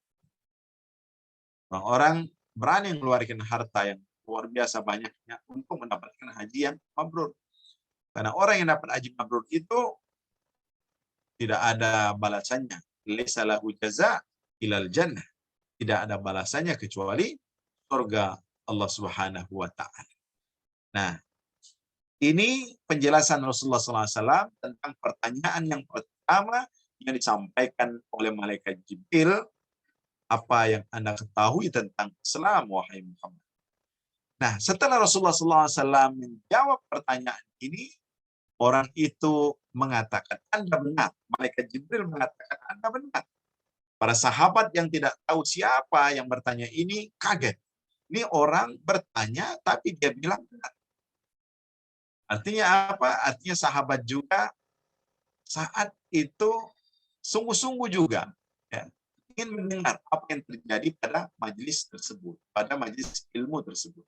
Orang-orang berani mengeluarkan harta yang luar biasa banyaknya untuk mendapatkan haji yang mabrur. Karena orang yang dapat haji mabrur itu tidak ada balasannya. Laisa lahu jaza ilal jannah. Tidak ada balasannya kecuali surga Allah Subhanahu wa taala. Nah, ini penjelasan Rasulullah SAW tentang pertanyaan yang pertama yang disampaikan oleh malaikat Jibril. Apa yang Anda ketahui tentang Islam, wahai Muhammad? Nah, setelah Rasulullah SAW menjawab pertanyaan ini, orang itu mengatakan, Anda benar. Malaikat Jibril mengatakan, Anda benar. Para sahabat yang tidak tahu siapa yang bertanya ini kaget. Ini orang bertanya, tapi dia bilang benar. Artinya apa? Artinya sahabat juga saat itu sungguh-sungguh juga ya, ingin mendengar apa yang terjadi pada majelis tersebut, pada majelis ilmu tersebut.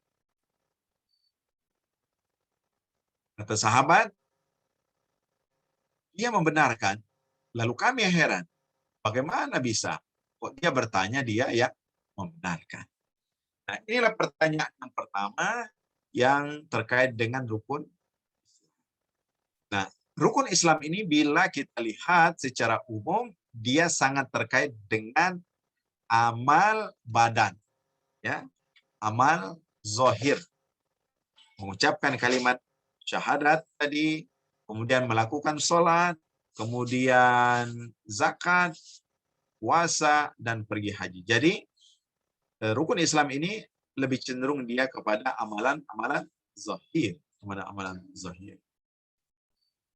Kata sahabat, dia membenarkan. Lalu kami heran, bagaimana bisa kok dia bertanya, dia yang membenarkan. Nah, inilah pertanyaan yang pertama yang terkait dengan rukun. Nah, rukun Islam ini bila kita lihat secara umum, dia sangat terkait dengan amal badan. Ya, amal zahir. Mengucapkan kalimat syahadat tadi, kemudian melakukan sholat, kemudian zakat, puasa, dan pergi haji. Jadi, rukun Islam ini lebih cenderung dia kepada amalan-amalan zahir. Amalan-amalan zahir.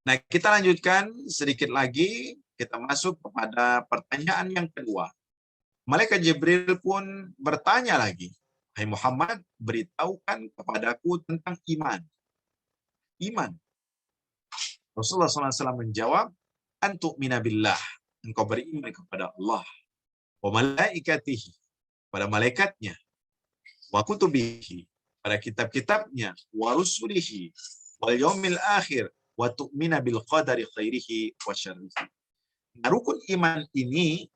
Nah, kita lanjutkan sedikit lagi. Kita masuk kepada pertanyaan yang kedua. Malaikat Jibril pun bertanya lagi. Hai Muhammad, beritahukan kepadaku tentang iman. Iman. Rasulullah SAW menjawab, Antuk minabillah. Engkau beriman kepada Allah. Wa malaikatihi. Pada malaikatnya. Wa kutubihi. Pada kitab-kitabnya. Wa rusulihi. Wal yaumil akhir. Wa tu'mina bil qadari khairihi wa syarrihi. Nah, rukun iman ini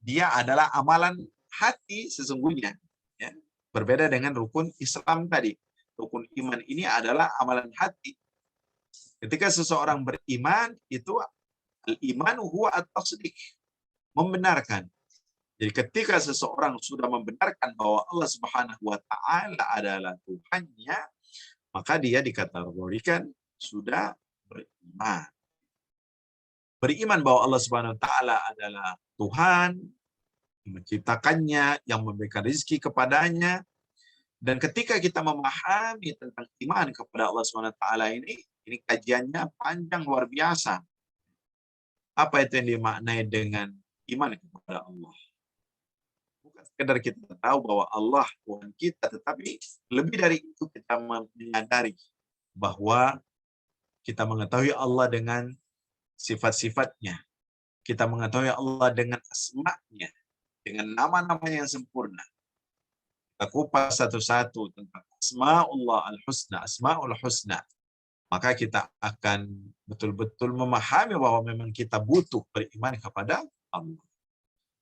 dia adalah amalan hati sesungguhnya. Ya. Berbeda dengan rukun Islam tadi. Rukun iman ini adalah amalan hati. Ketika seseorang beriman, itu al-imanu huwa at-tasdiq. Membenarkan. Jadi ketika seseorang sudah membenarkan bahwa Allah Subhanahu wa taala adalah Tuhannya, maka dia dikategorikan sudah beriman. Beriman bahwa Allah Subhanahu wa taala adalah Tuhan yang menciptakannya, yang memberikan rezeki kepadanya. Dan ketika kita memahami tentang iman kepada Allah Subhanahu wa taala ini kajiannya panjang luar biasa. Apa itu yang dimaknai dengan iman kepada Allah? Bukan sekedar kita tahu bahwa Allah Tuhan kita, tetapi lebih dari itu kita menyadari bahwa kita mengetahui Allah dengan sifat-sifatnya. Kita mengetahui Allah dengan asma-Nya, dengan nama-namanya yang sempurna. Kita kupas satu-satu tentang asma'ullah al-husna, asma'ul husna. Maka kita akan betul-betul memahami bahwa memang kita butuh beriman kepada Allah.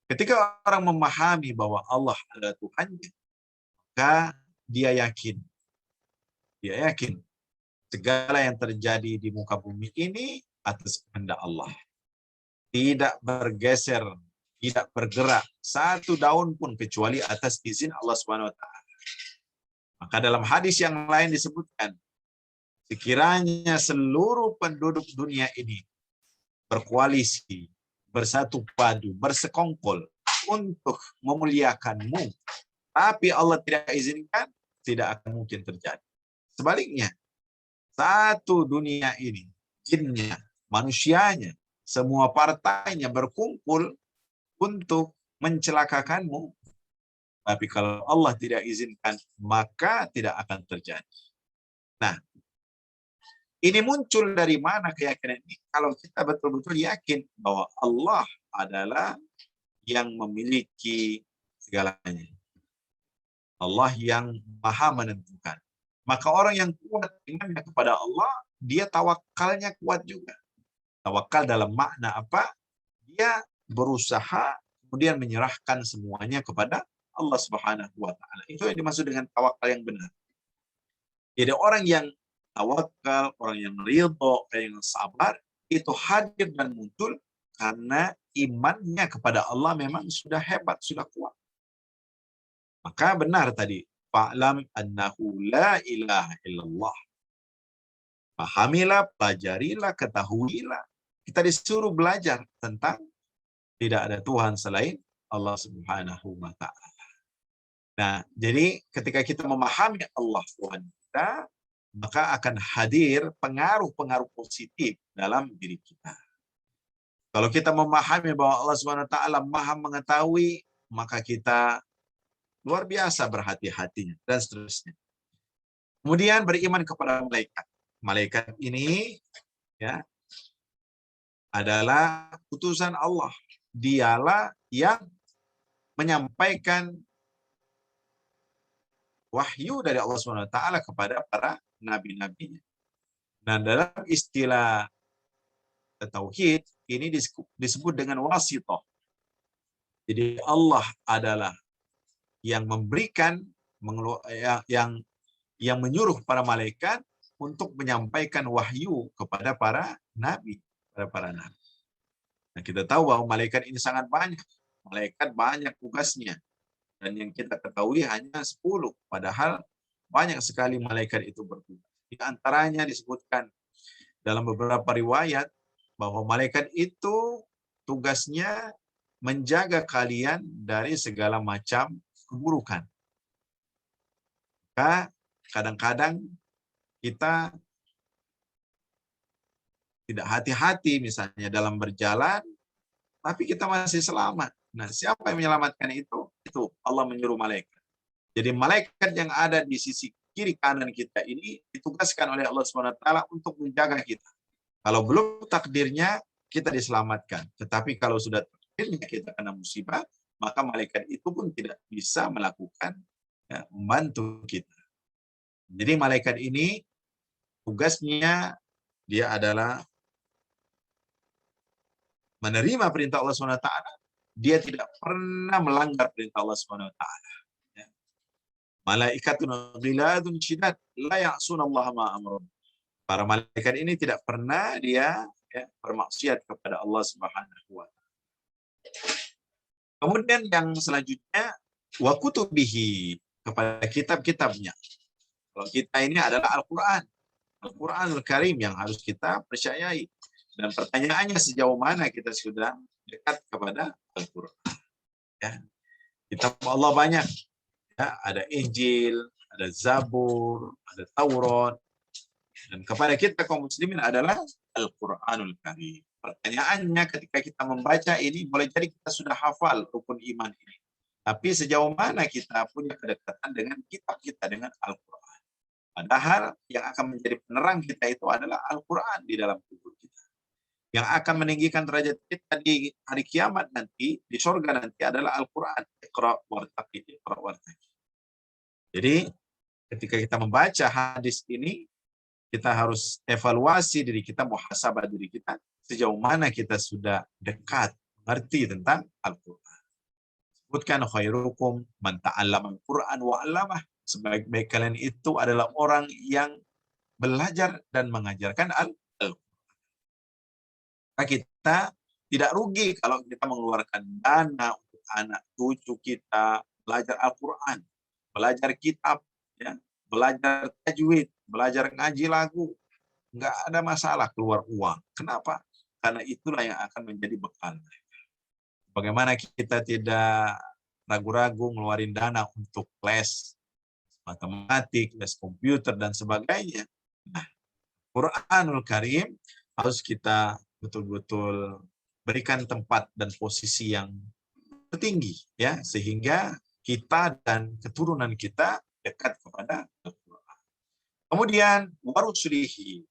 Ketika orang memahami bahwa Allah adalah Tuhannya, maka dia yakin segala yang terjadi di muka bumi ini atas kehendak Allah. Tidak bergeser, tidak bergerak satu daun pun kecuali atas izin Allah Subhanahu wa taala. Maka dalam hadis yang lain disebutkan, sekiranya seluruh penduduk dunia ini berkoalisi, bersatu padu, bersekongkol untuk memuliakanmu, tapi Allah tidak izinkan, tidak akan mungkin terjadi. Sebaliknya, satu dunia ini, jinnya, manusianya, semua partainya berkumpul untuk mencelakakanmu. Tapi kalau Allah tidak izinkan, maka tidak akan terjadi. Nah, ini muncul dari mana keyakinan ini? Kalau kita betul-betul yakin bahwa Allah adalah yang memiliki segalanya. Allah yang maha menentukan. Maka orang yang kuat imannya kepada Allah, dia tawakalnya kuat juga. Tawakal dalam makna apa? dia berusaha kemudian menyerahkan semuanya kepada Allah Subhanahu wa taala. Itu yang dimaksud dengan tawakal yang benar. Jadi orang yang tawakal, orang yang ridho, orang yang sabar, itu hadir dan muncul karena imannya kepada Allah memang sudah hebat, sudah kuat. Maka benar tadi, fa'lam annahu la ilaha illallah. Pahamilah, pelajarilah, ketahuilah. Kita disuruh belajar tentang tidak ada Tuhan selain Allah Subhanahu wa taala. Nah, jadi ketika kita memahami Allah Tuhan kita, maka akan hadir pengaruh-pengaruh positif dalam diri kita. Kalau kita memahami bahwa Allah Subhanahu wa taala Maha mengetahui, maka kita luar biasa berhati-hatinya dan seterusnya. Kemudian beriman kepada malaikat. Malaikat ini ya adalah utusan Allah. Dialah yang menyampaikan wahyu dari Allah Subhanahu wa taala kepada para nabi-nabinya. Dan dalam istilah tauhid ini disebut dengan wasithah. Jadi Allah adalah yang memberikan yang menyuruh para malaikat untuk menyampaikan wahyu kepada para nabi, Nah, kita tahu bahwa malaikat ini sangat banyak. Malaikat banyak tugasnya. Dan yang kita ketahui hanya 10. Padahal banyak sekali malaikat itu bertugas. Di antaranya disebutkan dalam beberapa riwayat bahwa malaikat itu tugasnya menjaga kalian dari segala macam keburukan. Maka kadang-kadang kita tidak hati-hati misalnya dalam berjalan, tapi kita masih selamat. Nah, siapa yang menyelamatkan itu? Itu Allah menyuruh malaikat. Jadi malaikat yang ada di sisi kiri kanan kita ini ditugaskan oleh Allah SWT untuk menjaga kita. Kalau belum takdirnya, kita diselamatkan. Tetapi kalau sudah takdirnya kita kena musibah, maka malaikat itu pun tidak bisa melakukan membantu kita. Jadi malaikat ini tugasnya dia adalah menerima perintah Allah SWT, dia tidak pernah melanggar perintah Allah SWT. Malaikatun ghiladun syidad la ya'sunallaha ma amrun. Para malaikat ini tidak pernah dia bermaksiat kepada Allah Subhanahu wa taala. Kemudian yang selanjutnya wa kutubihi, kepada kitab-kitabnya. Kalau kita ini adalah Al-Qur'an. Al-Qur'anul Karim yang harus kita percayai. Dan pertanyaannya sejauh mana kita sudah dekat kepada Al-Qur'an. Ya. Kitab Allah banyak. Ya, ada Injil, ada Zabur, ada Taurat. Dan kepada kita kaum muslimin adalah Al-Qur'anul Karim. Pertanyaannya ketika kita membaca ini, boleh jadi kita sudah hafal rukun iman ini. Tapi sejauh mana kita punya kedekatan dengan kitab kita, dengan Al-Qur'an. Padahal yang akan menjadi penerang kita itu adalah Al-Qur'an di dalam tubuh kita. Yang akan meninggikan derajat kita di hari kiamat nanti, di surga nanti adalah Al-Qur'an. Iqra' wartaqi, Iqra' wartaqi. Jadi ketika kita membaca hadis ini, kita harus evaluasi diri kita, muhasabah diri kita, sejauh mana kita sudah dekat mengerti tentang Al-Qur'an. Sebutkan khairukum man ta'allama al-Qur'an wa 'allamah. Sebaik-baik kalian itu adalah orang yang belajar dan mengajarkan Al-Qur'an. Kita tidak rugi kalau kita mengeluarkan dana untuk anak cucu kita belajar Al-Qur'an, belajar kitab, ya, belajar tajwid, belajar ngaji lagu. Nggak ada masalah keluar uang. Kenapa? Karena itulah yang akan menjadi bekal. Bagaimana kita tidak ragu-ragu ngeluarin dana untuk les matematik, les komputer, dan sebagainya. Nah, Qur'anul Karim harus kita betul-betul berikan tempat dan posisi yang tertinggi, ya, sehingga kita dan keturunan kita dekat kepada Al-Quran. Kemudian warusulihi,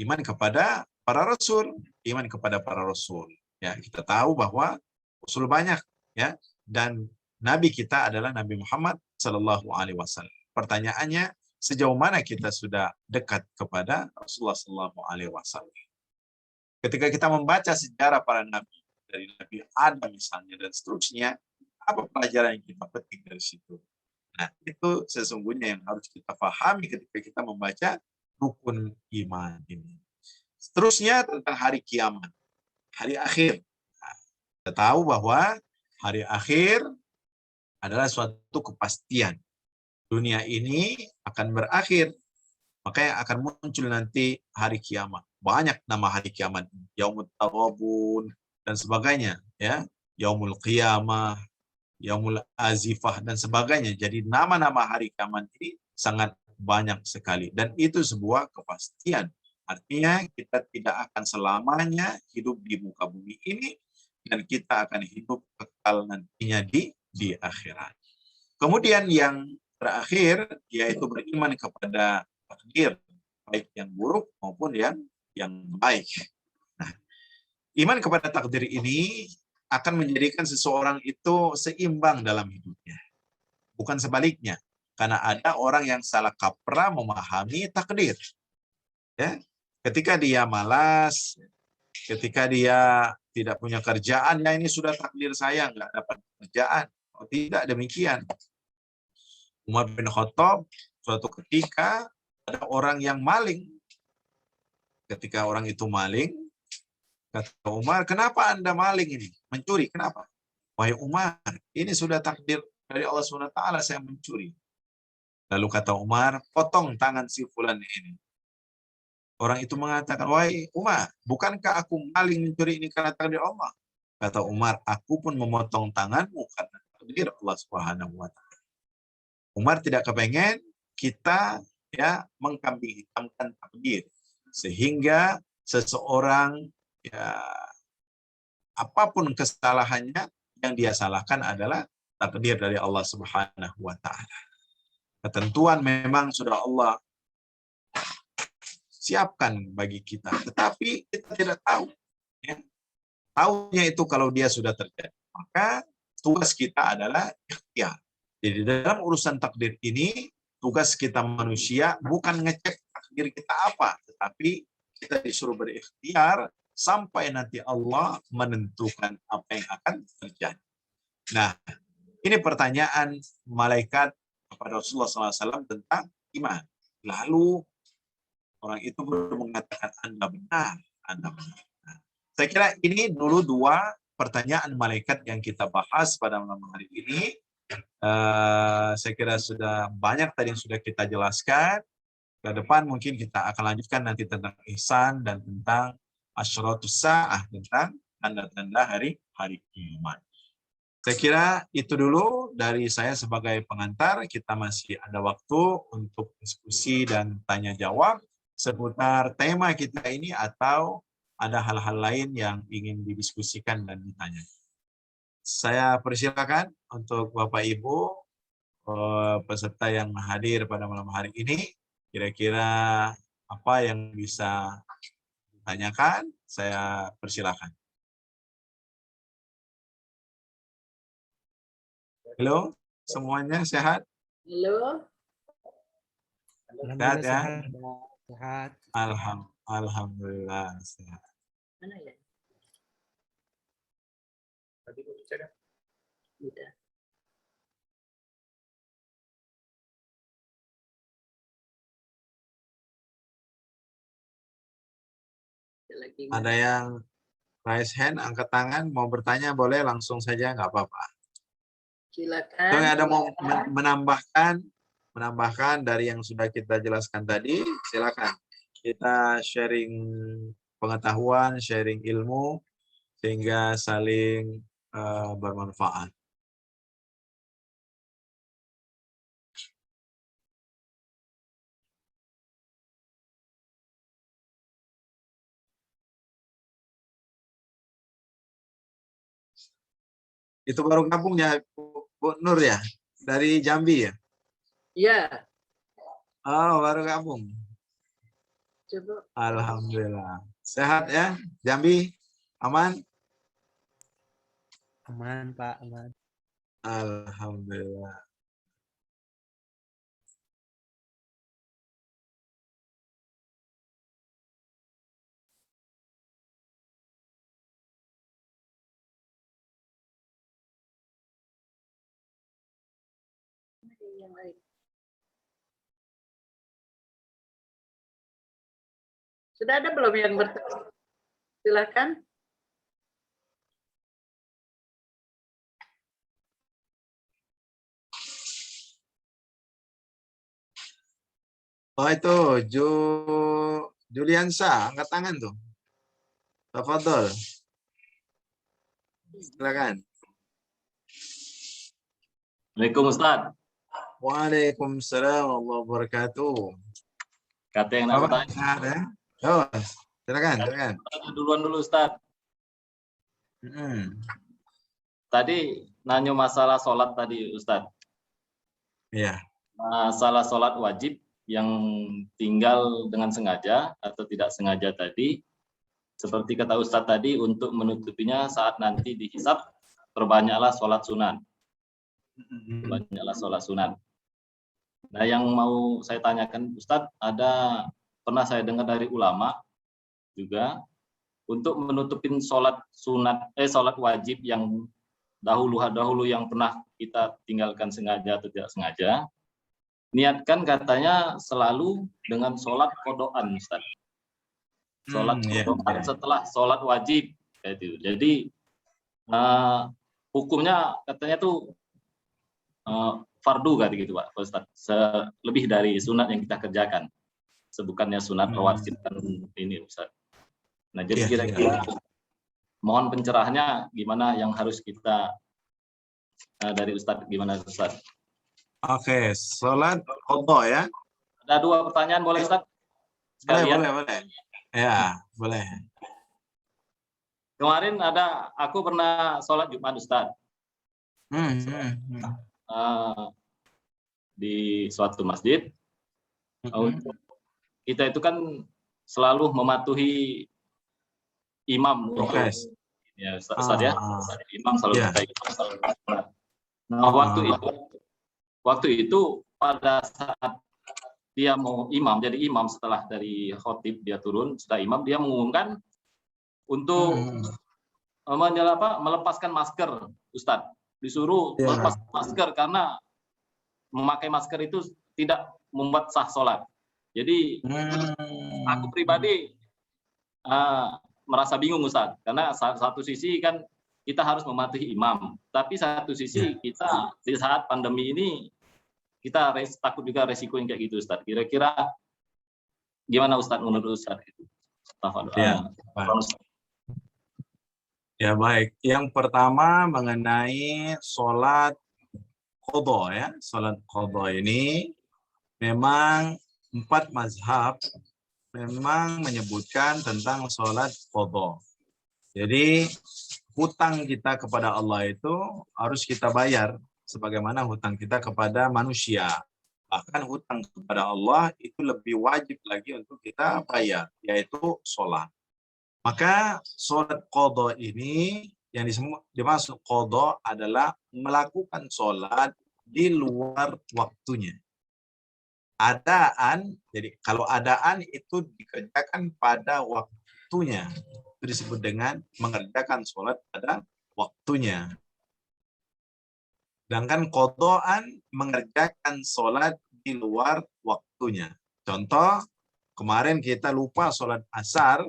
iman kepada para rasul, iman kepada para rasul. Ya, kita tahu bahwa rasul banyak, ya, dan nabi kita adalah Nabi Muhammad Sallallahu Alaihi Wasallam. Pertanyaannya, sejauh mana kita sudah dekat kepada Rasulullah Sallallahu Alaihi Wasallam? Ketika kita membaca sejarah para nabi dari Nabi Adam misalnya dan seterusnya, apa pelajaran yang kita petik dari situ? Nah, itu sesungguhnya yang harus kita pahami ketika kita membaca rukun iman ini. Seterusnya tentang hari kiamat, hari akhir. Nah, kita tahu bahwa hari akhir adalah suatu kepastian. Dunia ini akan berakhir, maka yang akan muncul nanti hari kiamat. Banyak nama hari kiamat, Yaumut Taghabun dan sebagainya, ya, Yaumul Qiyamah, Yaumul Azifah dan sebagainya. Jadi nama-nama hari kiamat ini sangat banyak sekali dan itu sebuah kepastian. Artinya kita tidak akan selamanya hidup di muka bumi ini dan kita akan hidup kekal nantinya di akhirat. Kemudian yang terakhir yaitu beriman kepada takdir, baik yang buruk maupun yang baik. Nah, iman kepada takdir ini akan menjadikan seseorang itu seimbang dalam hidupnya. Bukan sebaliknya. Karena ada orang yang salah kaprah memahami takdir. Ya, ketika dia malas, ketika dia tidak punya kerjaan, ya ini sudah takdir saya, nggak dapat kerjaan. Oh, tidak demikian. Umar bin Khattab, suatu ketika ada orang yang maling. Ketika orang itu maling, kata Umar, kenapa Anda maling ini? Mencuri, kenapa? Wahai Umar, ini sudah takdir dari Allah SWT, saya mencuri. Lalu kata Umar, potong tangan si fulan ini. Orang itu mengatakan, wahai Umar, bukankah aku maling mencuri ini karena takdir Allah? Kata Umar, aku pun memotong tanganmu karena takdir Allah SWT. Umar tidak kepengen kita ya mengkambing hitamkan takdir. Sehingga seseorang ya apapun kesalahannya yang dia salahkan adalah takdir dari Allah Subhanahu wa taala. Ketentuan memang sudah Allah siapkan bagi kita, tetapi kita tidak tahu. Ya. Taunya itu kalau dia sudah terjadi. Maka tugas kita adalah ikhtiar. Jadi dalam urusan takdir ini, tugas kita manusia bukan ngecek takdir kita apa, tetapi kita disuruh berikhtiar sampai nanti Allah menentukan apa yang akan terjadi. Nah, ini pertanyaan malaikat kepada Rasulullah SAW tentang iman. Lalu orang itu mengatakan, Anda benar, Anda benar. Nah, saya kira ini dulu dua pertanyaan malaikat yang kita bahas pada malam hari ini. Saya kira sudah banyak tadi yang sudah kita jelaskan. Ke depan mungkin kita akan lanjutkan nanti tentang ihsan dan tentang asyratus sa'ah, tentang tanda-tanda hari kiamat. Saya kira itu dulu dari saya sebagai pengantar. Kita masih ada waktu untuk diskusi dan tanya jawab seputar tema kita ini atau ada hal-hal lain yang ingin didiskusikan dan ditanya. Saya persilakan untuk Bapak Ibu peserta yang hadir pada malam hari ini, kira-kira apa yang bisa ditanyakan, saya persilakan. Halo, semuanya sehat? Halo. Sehat ya? Sehat. Alhamdulillah sehat. Mana ya? Tadi mau bicara. Udah. Ada yang raise hand, angkat tangan, mau bertanya boleh langsung saja, nggak apa-apa. Silakan. Kalau ada mau menambahkan dari yang sudah kita jelaskan tadi, silakan. Kita sharing pengetahuan, sharing ilmu, sehingga saling bermanfaat. Itu baru gabung ya, Bu Nur ya? Dari Jambi ya? Iya. Oh, baru gabung. Coba. Alhamdulillah. Sehat ya, Jambi? Aman? Aman, Pak, aman. Alhamdulillah. yang lain. Sudah ada belum yang bertanya? Silakan. Oh itu Juliansa, angkat tangan tuh. Tafadhol. Silakan. Assalamualaikum Ustaz. Waalaikumsalam warahmatullahi wabarakatuh. Kata yang nak Bapak bertanya. sehat ya? Oh, silakan, silakan. Duluan dulu Ustaz. Hmm, Tadi nanya masalah sholat tadi Ustaz. Iya. Masalah sholat wajib yang tinggal dengan sengaja atau tidak sengaja tadi. Seperti kata Ustaz tadi, untuk menutupinya saat nanti dihisab, perbanyaklah sholat sunat. Perbanyaklah sholat sunat. Nah, yang mau saya tanyakan Ustaz, pernah saya dengar dari ulama juga untuk menutupin sholat wajib yang dahulu yang pernah kita tinggalkan sengaja atau tidak sengaja, niatkan katanya selalu dengan sholat kodoan Ustaz. Sholat kodoan setelah sholat wajib itu. Jadi hukumnya katanya tuh fardu kata gitu Pak Ustaz. Lebih dari sunat yang kita kerjakan. Sebukannya sunat rawatib ini Ustaz. Nah, jadi kira-kira mohon pencerahannya gimana yang harus kita dari Ustaz, gimana Ustaz? Oke, sholat qadha ya. Ada 2 pertanyaan boleh Ustaz? Sekalian. Boleh. Ya, boleh. Kemarin aku pernah sholat Jumat Ustaz. Di suatu masjid. Kita itu kan selalu mematuhi imam. Prokes. Ya, Ustaz ya. Imam selalu baik. Nah, waktu itu pada saat dia mau jadi imam setelah dari khotib dia turun, setelah imam dia mengumumkan untuk melepaskan masker, Ustaz. Disuruh melepas masker karena memakai masker itu tidak membuat sah sholat. Jadi aku pribadi merasa bingung Ustaz, karena satu sisi kan kita harus mematuhi imam, tapi satu sisi kita di saat pandemi ini kita takut juga resiko yang kayak gitu Ustaz. Kira-kira gimana Ustaz menurut Ustaz itu? Ya baik. Yang pertama mengenai sholat qadha ya. Sholat qadha ini memang 4 mazhab memang menyebutkan tentang sholat qadha. Jadi hutang kita kepada Allah itu harus kita bayar sebagaimana hutang kita kepada manusia. Bahkan hutang kepada Allah itu lebih wajib lagi untuk kita bayar, yaitu sholat. Maka sholat qadha ini yang dimaksud qadha adalah melakukan sholat di luar waktunya. Adaan, jadi kalau adaan itu dikerjakan pada waktunya. Itu disebut dengan mengerjakan sholat pada waktunya. Sedangkan qadhaan mengerjakan sholat di luar waktunya. Contoh, kemarin kita lupa sholat asar,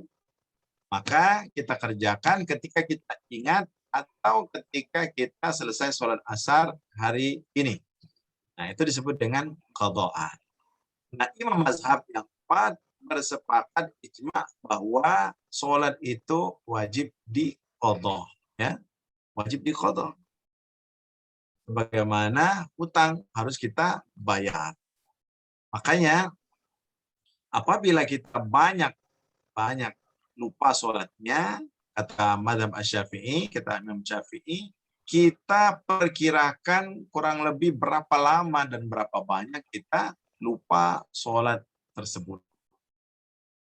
maka kita kerjakan ketika kita ingat atau ketika kita selesai sholat asar hari ini. Nah, itu disebut dengan qadhaan. Nah, imam mazhab yang 4 bersepakat ijma bahwa sholat itu wajib diqadha, ya. Wajib diqadha. Sebagaimana hutang harus kita bayar. Makanya apabila kita banyak lupa sholatnya, kata mazhab Asy-Syafi'i, kata Imam Syafi'i, kita perkirakan kurang lebih berapa lama dan berapa banyak kita lupa sholat tersebut.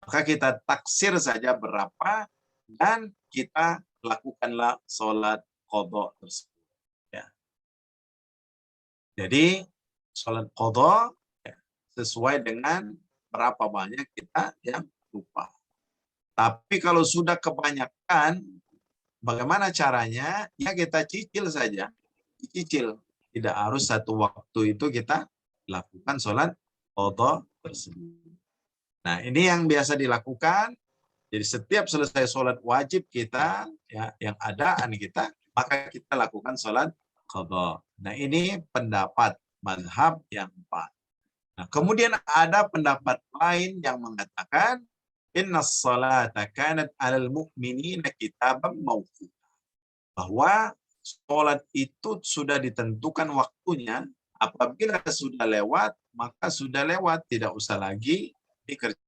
Maka kita taksir saja berapa dan kita lakukanlah sholat qadha tersebut. Ya. Jadi sholat qadha sesuai dengan berapa banyak kita yang lupa. Tapi kalau sudah kebanyakan, bagaimana caranya? Ya kita cicil saja. Dicicil. Tidak harus satu waktu itu kita lakukan sholat qadha tersebut. Nah, ini yang biasa dilakukan. Jadi setiap selesai sholat wajib kita, ya, yang adaan kita, maka kita lakukan sholat qadha. Nah, ini pendapat mazhab yang 4. Nah, kemudian ada pendapat lain yang mengatakan innas salata kanat 'alal mu'minina kitaban mawquta. Bahwa sholat itu sudah ditentukan waktunya, apabila sudah lewat, maka sudah lewat, tidak usah lagi dikerjakan.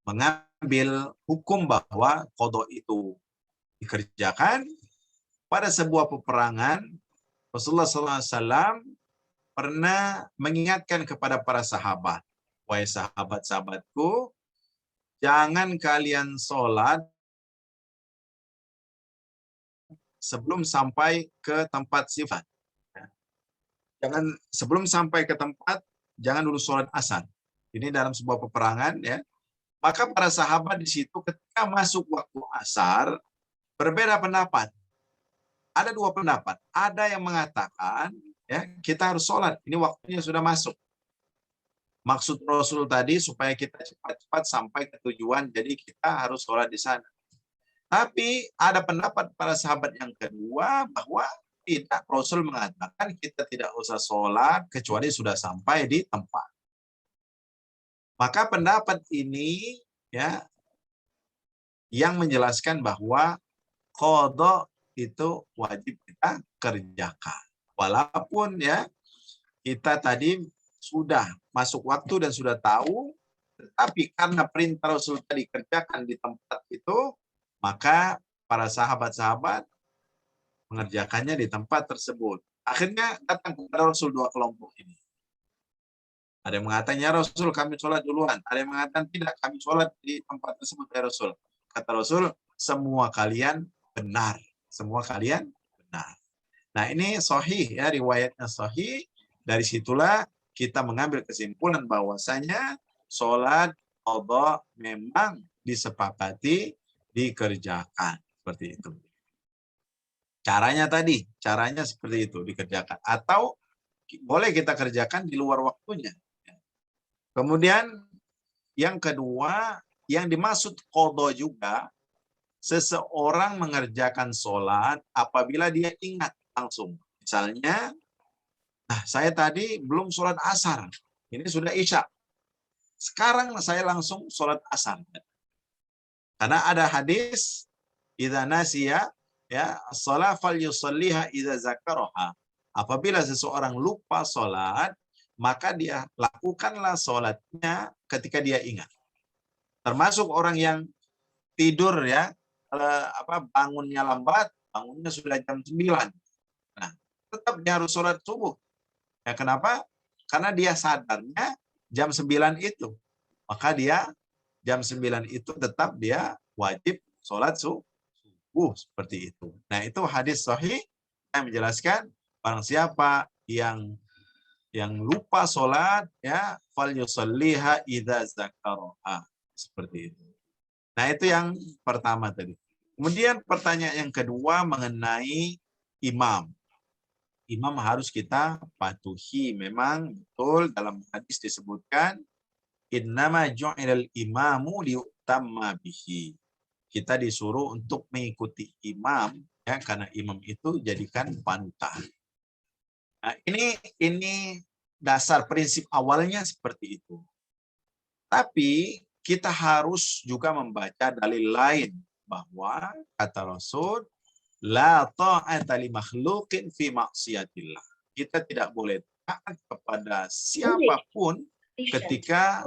Mengambil hukum bahwa qadha itu dikerjakan pada sebuah peperangan. Rasulullah SAW pernah mengingatkan kepada para sahabat, wahai sahabat-sahabatku, jangan kalian sholat sebelum sampai ke tempat sifat. Sebelum sampai ke tempat, jangan dulu sholat asar. Ini dalam sebuah peperangan, ya. Maka para sahabat di situ ketika masuk waktu asar berbeda pendapat. Ada 2 pendapat. Ada yang mengatakan, ya, kita harus sholat. Ini waktunya sudah masuk. Maksud Rasul tadi supaya kita cepat-cepat sampai ke tujuan. Jadi kita harus sholat di sana. Tapi ada pendapat para sahabat yang kedua bahwa tidak. Rasul mengatakan kita tidak usah sholat kecuali sudah sampai di tempat. Maka pendapat ini, ya, yang menjelaskan bahwa qadha itu wajib kita kerjakan. Walaupun, ya, kita tadi sudah masuk waktu dan sudah tahu, tetapi karena perintah Rasul tadi kerjakan di tempat itu, maka para sahabat-sahabat mengerjakannya di tempat tersebut. Akhirnya datang kepada Rasul 2 kelompok ini. Ada yang mengatakan, ya Rasul, kami sholat duluan. Ada yang mengatakan, tidak, kami sholat di tempat tersebut, ya Rasul. Kata Rasul, semua kalian benar. Semua kalian benar. Nah, ini sahih, ya, riwayatnya sahih. Dari situlah kita mengambil kesimpulan bahwasanya sholat qadha memang disepakati dikerjakan. Seperti itu. Caranya seperti itu, dikerjakan. Atau boleh kita kerjakan di luar waktunya. Kemudian yang kedua, yang dimaksud qadha juga, seseorang mengerjakan sholat apabila dia ingat langsung. Misalnya, nah, saya tadi belum sholat asar, ini sudah isya. Sekarang saya langsung sholat asar. Karena ada hadis, idza nasiya, ya, shalah falyusalliha idza zakaraha. Apabila seseorang lupa sholat, maka dia lakukanlah sholatnya ketika dia ingat. Termasuk orang yang tidur, ya, bangunnya lambat, bangunnya sudah jam 9. Nah, tetap dia harus sholat subuh. Ya, kenapa? Karena dia sadarnya jam 9 itu. Maka dia jam 9 itu tetap dia wajib sholat subuh, seperti itu. Nah, itu hadis sahih yang menjelaskan barang siapa yang lupa sholat, ya, falyusalliha idza zakaraha. Seperti itu. Nah, itu yang pertama tadi. Kemudian pertanyaan yang kedua mengenai imam. Imam harus kita patuhi. Memang betul dalam hadis disebutkan, innama ju'ilal imamu liyu'tamma bihi. Kita disuruh untuk mengikuti imam, ya, karena imam itu jadikan panutan. Nah, ini dasar prinsip awalnya seperti itu. Tapi kita harus juga membaca dalil lain bahwa kata Rasul, la ta'ata li makhluqin fi maksiatillah. Kita tidak boleh taat kepada siapapun ketika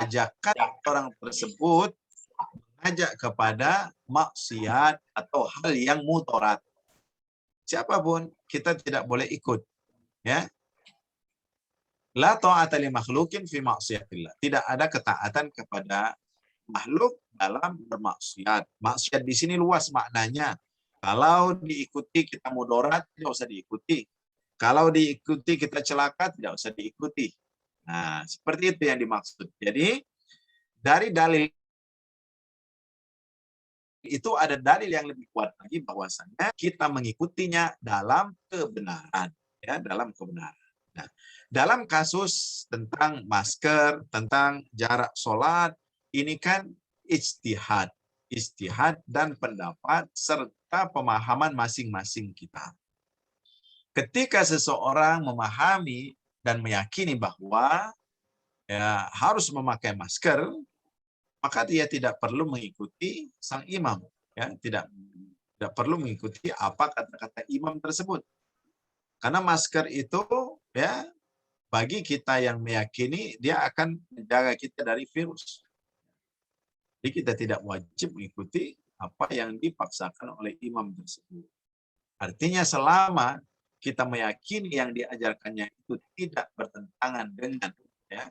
ajakan orang tersebut mengajak kepada maksiat atau hal yang mudarat. Siapapun kita tidak boleh ikut, ya. La ta'ata li makhluqin fi maksiatillah. Tidak ada ketaatan kepada makhluk dalam bermaksiat. Maksiat di sini luas maknanya. Kalau diikuti kita mudarat, tidak usah diikuti. Kalau diikuti kita celaka, tidak usah diikuti. Nah, seperti itu yang dimaksud. Jadi, dari dalil itu ada dalil yang lebih kuat lagi bahwasanya kita mengikutinya dalam kebenaran, ya, dalam kebenaran. Nah, dalam kasus tentang masker, tentang jarak sholat, ini kan ijtihad, dan pendapat serta pemahaman masing-masing kita. Ketika seseorang memahami dan meyakini bahwa ya, harus memakai masker, maka dia tidak perlu mengikuti sang imam, ya, tidak perlu mengikuti apa kata-kata imam tersebut, karena masker itu, ya, bagi kita yang meyakini dia akan menjaga kita dari virus. Jadi kita tidak wajib mengikuti apa yang dipaksakan oleh imam tersebut. Artinya selama kita meyakini yang diajarkannya itu tidak bertentangan dengan, ya,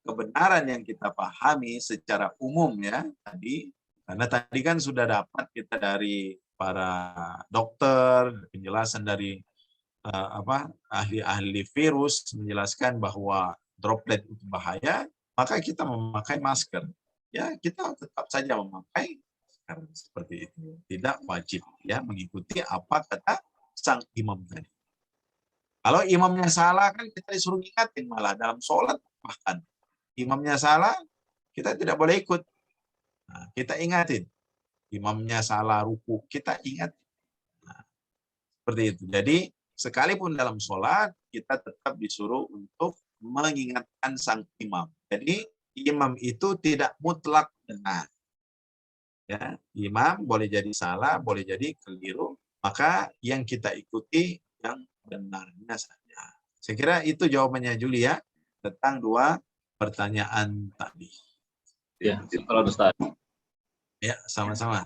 kebenaran yang kita pahami secara umum, ya, tadi, karena tadi kan sudah dapat kita dari para dokter penjelasan dari ahli-ahli virus menjelaskan bahwa droplet itu bahaya, maka kita memakai masker. Ya, kita tetap saja memakai masker seperti itu. Tidak wajib, ya, mengikuti apa kata sang imam tadi. Kalau imamnya salah kan kita disuruh ingatin, malah dalam sholat bahkan. Imamnya salah, kita tidak boleh ikut. Nah, kita ingatin. Imamnya salah ruku, kita ingat. Nah, seperti itu. Jadi, sekalipun dalam sholat, kita tetap disuruh untuk mengingatkan sang imam. Jadi, imam itu tidak mutlak benar. Ya, imam boleh jadi salah, boleh jadi keliru. Maka yang kita ikuti yang benarnya saja. Saya kira itu jawabannya Julia tentang dua pertanyaan tadi. Ya, kalau Ustaz. Ya, sama-sama.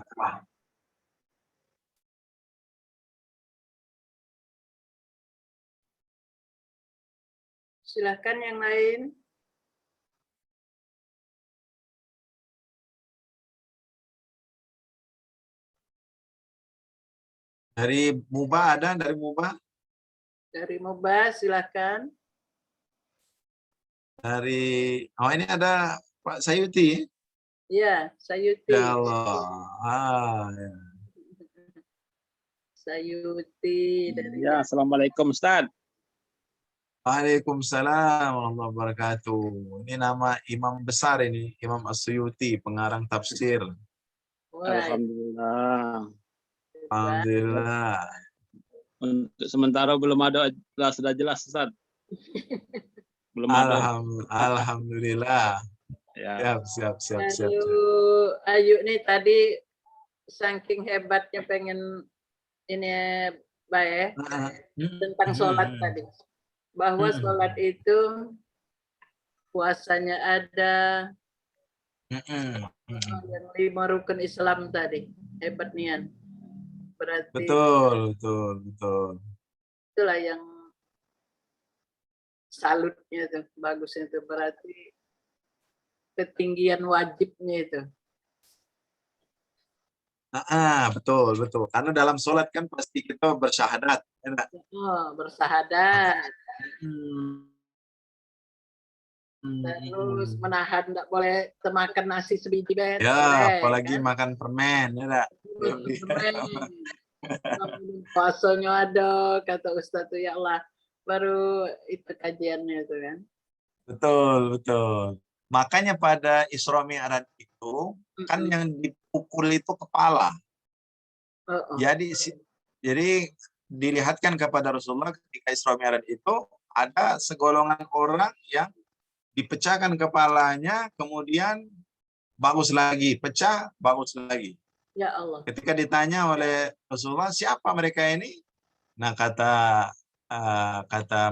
Silakan yang lain. Dari Muba ada? Dari Muba? Dari Muba, silakan. Dari, oh ini ada Pak Sayuti. Ya, Sayuti. Ya Allah. Ya. Sayuti dari Ya, Assalamualaikum Ustaz. Waalaikumsalam warahmatullahi wabarakatuh. Ini nama imam besar ini, Imam As-Suyuti, pengarang tafsir. Wah, Alhamdulillah. Alhamdulillah. Untuk sementara belum ada, sudah jelas Ustaz. Belum ada. Alhamdulillah. Ya. Siap. Ayu nih tadi saking hebatnya pengen ini baik tentang sholat tadi. Bahwa sholat itu puasanya ada, yang 5 rukun Islam tadi. Hebat nian. Berarti Betul. itulah yang salutnya itu, bagusnya itu, berarti ketinggian wajibnya itu. Betul. Karena dalam sholat kan pasti kita bersyahadat. Oh, bersahadat. Terus menahan, tidak boleh makan nasi sebiji ben. Ya, apalagi kan? Makan permen, ya. Puasanya ada, kata Ustaz tuh, ya Allah, baru itu kajiannya itu kan. Betul. Makanya pada Isra Mi'raj itu kan yang dipukul itu kepala. Jadi dilihatkan kepada Rasulullah ketika Isra Mi'raj itu ada segolongan orang yang dipecahkan kepalanya, kemudian bagus lagi, pecah, bagus lagi. Ya Allah. Ketika ditanya oleh Rasulullah, siapa mereka ini? Nah, kata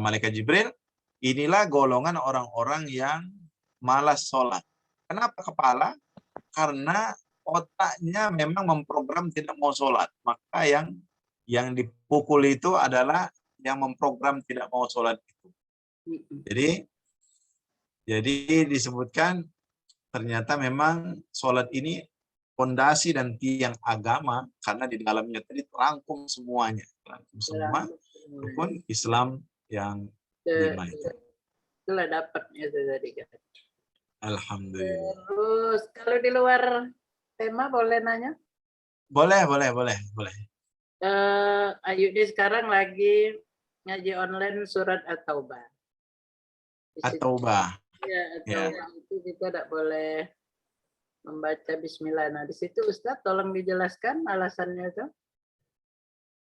Malaikat Jibril, inilah golongan orang-orang yang malas sholat. Kenapa kepala? Karena otaknya memang memprogram tidak mau sholat. Maka yang dipukul itu adalah yang memprogram tidak mau sholat itu. Jadi disebutkan ternyata memang sholat ini fondasi dan tiang agama, karena di dalamnya tadi terangkum semuanya, terangkum semua rukun Islam yang 5 itu. Itulah dapatnya itu tadi kan. Alhamdulillah. Terus kalau di luar tema boleh nanya? Boleh. Ayu ini sekarang lagi ngaji online surat At-Taubah. Di situ- At-Taubah. Ya, At-Taubah itu kita tidak boleh membaca Bismillah. Nah, di situ Ustadz tolong dijelaskan alasannya itu.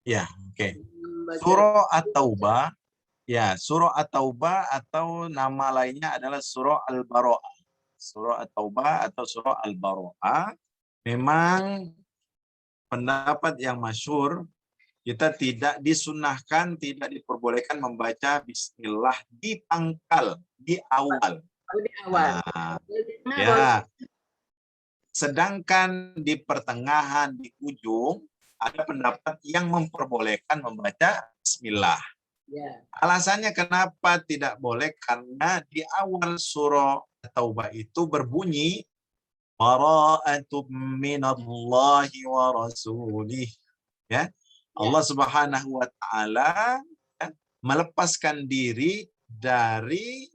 Ya, oke. Membaca- Surah At-Taubah, ya, surah At-Taubah atau nama lainnya adalah surah Al-Baro'ah. Surah At-Taubah atau surah Al-Baro'ah memang pendapat yang masyhur, kita tidak disunahkan, tidak diperbolehkan membaca Bismillah di pangkal, di awal. di awal. Nah, Nah, ya. Sedangkan di pertengahan, di ujung, ada pendapat yang memperbolehkan membaca Bismillah. Ya. Alasannya kenapa tidak boleh? Karena di awal surah Taubah itu berbunyi bara'atum minallahi wa rasulih. Ya. Allah Subhanahu wa taala melepaskan diri dari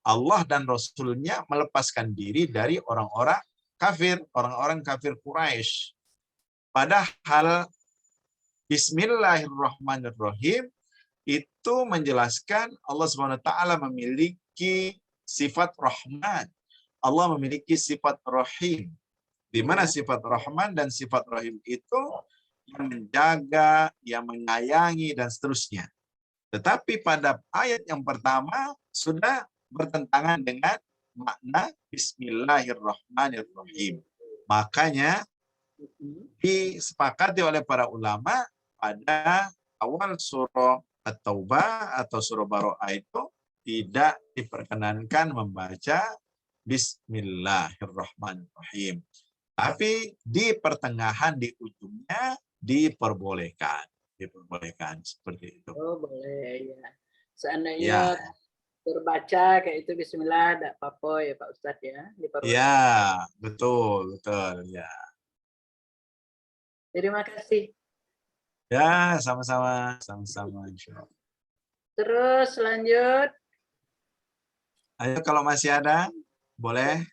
Allah dan Rasulnya melepaskan diri dari orang-orang kafir, orang-orang kafir Quraisy. Padahal Bismillahirrahmanirrahim itu menjelaskan Allah SWT memiliki sifat Rahman. Allah memiliki sifat Rahim. Di mana sifat Rahman dan sifat Rahim itu yang menjaga, yang menyayangi, dan seterusnya. Tetapi pada ayat yang pertama sudah bertentangan dengan makna Bismillahirrahmanirrahim. Makanya disepakati oleh para ulama pada awal surah At-Taubah atau surah Baro'ah itu tidak diperkenankan membaca Bismillahirrahmanirrahim. Tapi di pertengahan, di ujungnya diperbolehkan. Diperbolehkan seperti itu. Oh, boleh ya. Seandainya Ya. terbaca kayak itu Bismillah, tidak apa-apa ya Pak Ustadz ya. Ya, betul. Ya. Terima kasih. Ya, sama-sama. Insya Allah. Terus lanjut, Ayo kalau masih ada, boleh.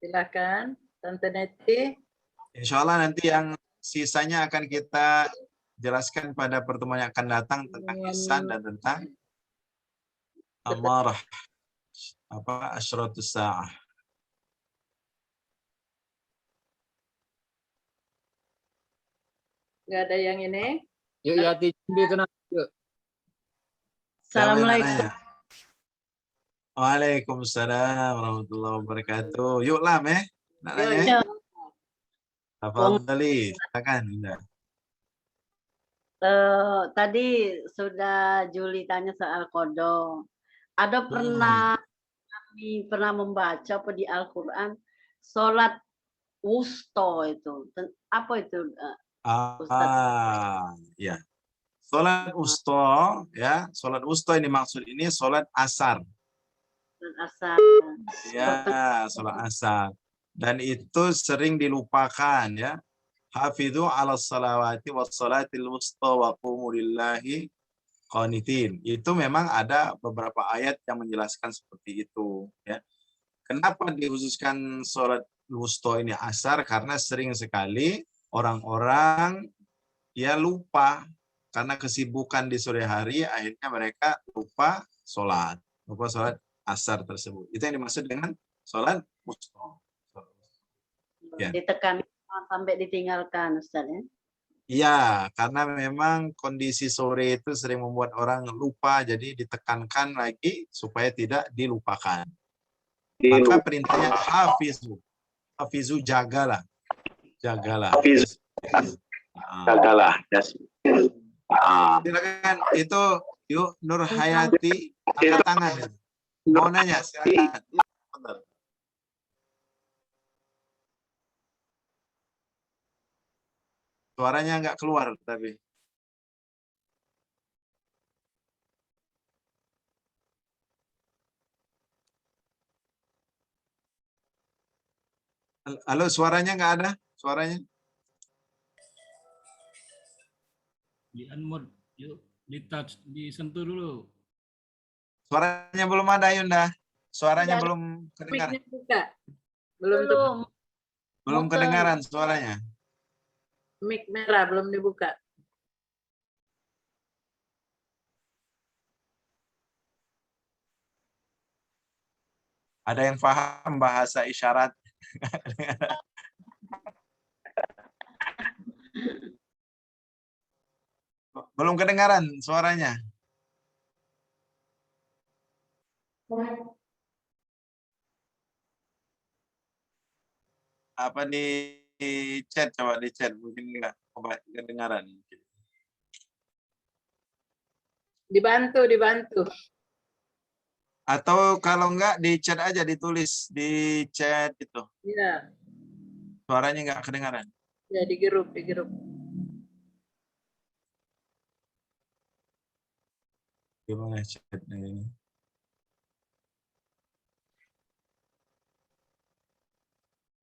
silakan Tante Neti. Insya Allah nanti yang sisanya akan kita jelaskan pada pertemuan yang akan datang tentang ihsan dan tentang amarah. Asyratus sa'ah. Nggak ada yang ini. Yuk Yati Cimbi kena. Yuk. Assalamualaikum. Waalaikumsalam warahmatullahi wabarakatuh. Yuk Lam nak nanya. Ya. Tafadhali, silakan. Tadi sudah Juli tanya soal kodok. Ada kami pernah membaca apa di Al-Quran sholat wusto itu. Apa itu? Ya. Sholat wusto, ya. Sholat wusto ini maksud ini sholat asar. Sholat asar. Ya, sholat asar. Dan itu sering dilupakan ya. Hafidhu ala salawati wa salatil wusta wa qumu lillahi qanitin. Itu memang ada beberapa ayat yang menjelaskan seperti itu ya. Kenapa dikhususkan sholat wusta ini asar? Karena sering sekali orang-orang ya lupa karena kesibukan di sore hari, akhirnya mereka lupa sholat asar tersebut. Itu yang dimaksud dengan sholat wusta. Ya. Ditekan sampai ditinggalkan, Ustaz ya? Iya, karena memang kondisi sore itu sering membuat orang lupa, jadi ditekankan lagi supaya tidak dilupakan. Maka perintahnya hafizu. Hafizu jagalah. Jagalah. Jagalah. Silakan itu yuk Nur Hayati angkat tangan. Mau nanya silakan. Suaranya nggak keluar tapi. Halo, suaranya nggak ada? Suaranya? Di unmute, yuk di touch, disentuh dulu. Suaranya belum ada, Yunda. Suaranya Ada. belum kedengaran. Mic-nya buka. Belum tuh. Belum. Belum Muter. kedengaran suaranya. Mic merah belum dibuka. Ada yang paham bahasa isyarat? Belum kedengaran suaranya. Apa di chat, coba di chat, mungkin enggak kedengaran. Dibantu. Atau kalau enggak di chat aja, ditulis di chat itu. Iya, Suaranya enggak kedengaran. ya di grup. Gimana chatnya ini?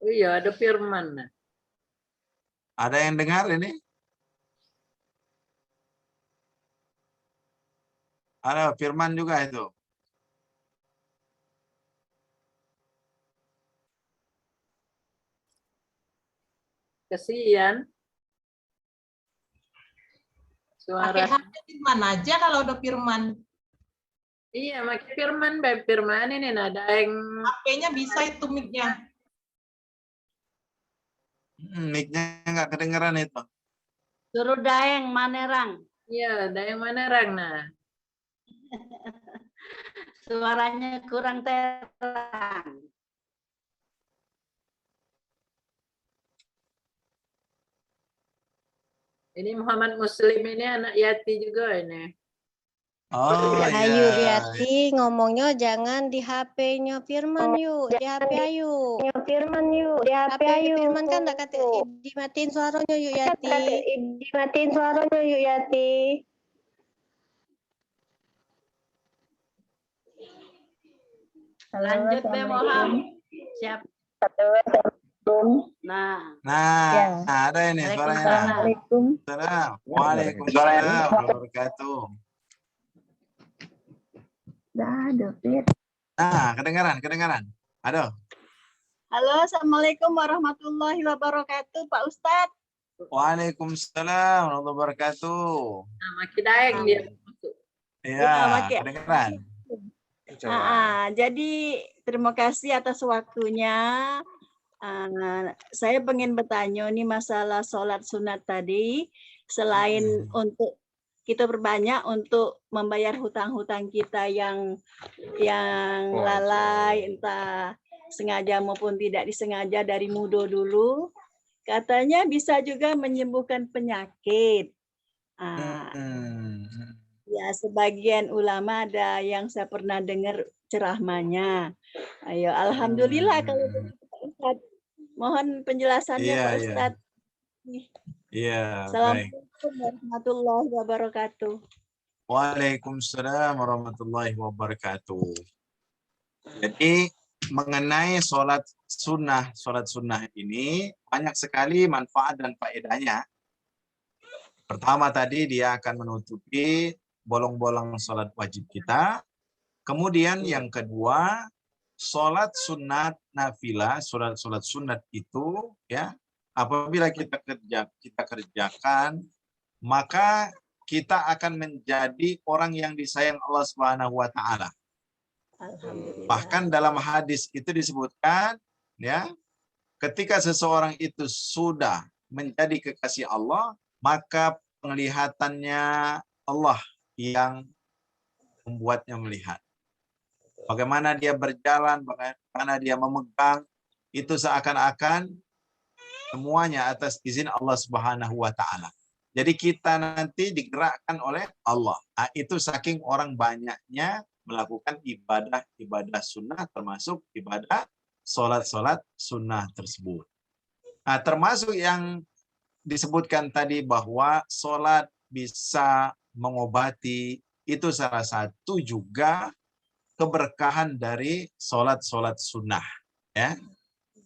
Oh iya, ada Firman. Nah. Ada yang dengar ini? Ada Firman juga itu. Kesian. Pakai Suara. HP Firman aja kalau udah Firman. Iya, pakai Firman, Beb. Firman ini ada yang HP-nya bisa itu mic-nya. Mic-nya enggak kedengaran itu. Suruh Daeng Manerang. iya, ada yang mana Rang? Nah, Suaranya kurang terang. ini Muhammad Muslim ini anak Yati juga ini. Oh Ayu iya. Riati ngomongnya jangan di HP-nya Firman yuk, di HP Ayu. Firman yuk, di HP Ayu. Firman kan enggak kata dimatiin suaranya yuk Yati. Dimatiin suaranya yuk Yati. Lanjut Be Moham. Siap. Nah, Nah, ada ini suaranya. Waalaikumsalam. Waalaikumsalam warahmatullahi wabarakatuh. Nah, kedengaran. Aduh. Halo, Assalamualaikum warahmatullahi wabarakatuh, Pak Ustadz. Waalaikumsalam warahmatullahi wabarakatuh. Nah, makin daeng dia masuk. Iya, Makin. kedengaran. Jadi terima kasih atas waktunya. Saya pengen bertanya nih masalah sholat sunat tadi. Selain untuk kita berbanyak untuk membayar hutang-hutang kita yang lalai, entah sengaja maupun tidak disengaja dari muda dulu. Katanya bisa juga menyembuhkan penyakit. Ya, sebagian ulama ada yang saya pernah dengar ceramahnya. Ayo, alhamdulillah kalau begitu Pak Ustadz. Mohon penjelasannya Pak Ustadz. Iya, baik. Assalamualaikum warahmatullahi wabarakatuh. Waalaikumsalam warahmatullahi wabarakatuh. Jadi mengenai sholat sunnah ini banyak sekali manfaat dan faedahnya. Pertama tadi dia akan menutupi bolong-bolong sholat wajib kita. Kemudian yang kedua, sholat sunat nafilah, sholat sunat itu ya apabila kita kerjakan, maka kita akan menjadi orang yang disayang Allah Subhanahu wa taala. Bahkan dalam hadis itu disebutkan ya, ketika seseorang itu sudah menjadi kekasih Allah, maka penglihatannya Allah yang membuatnya melihat. Bagaimana dia berjalan, bagaimana dia memegang, itu seakan-akan semuanya atas izin Allah Subhanahu wa taala. Jadi kita nanti digerakkan oleh Allah. Nah, itu saking orang banyaknya melakukan ibadah sunnah, termasuk ibadah sholat sunnah tersebut. Nah, termasuk yang disebutkan tadi bahwa sholat bisa mengobati, itu salah satu juga keberkahan dari sholat sunnah. Ya.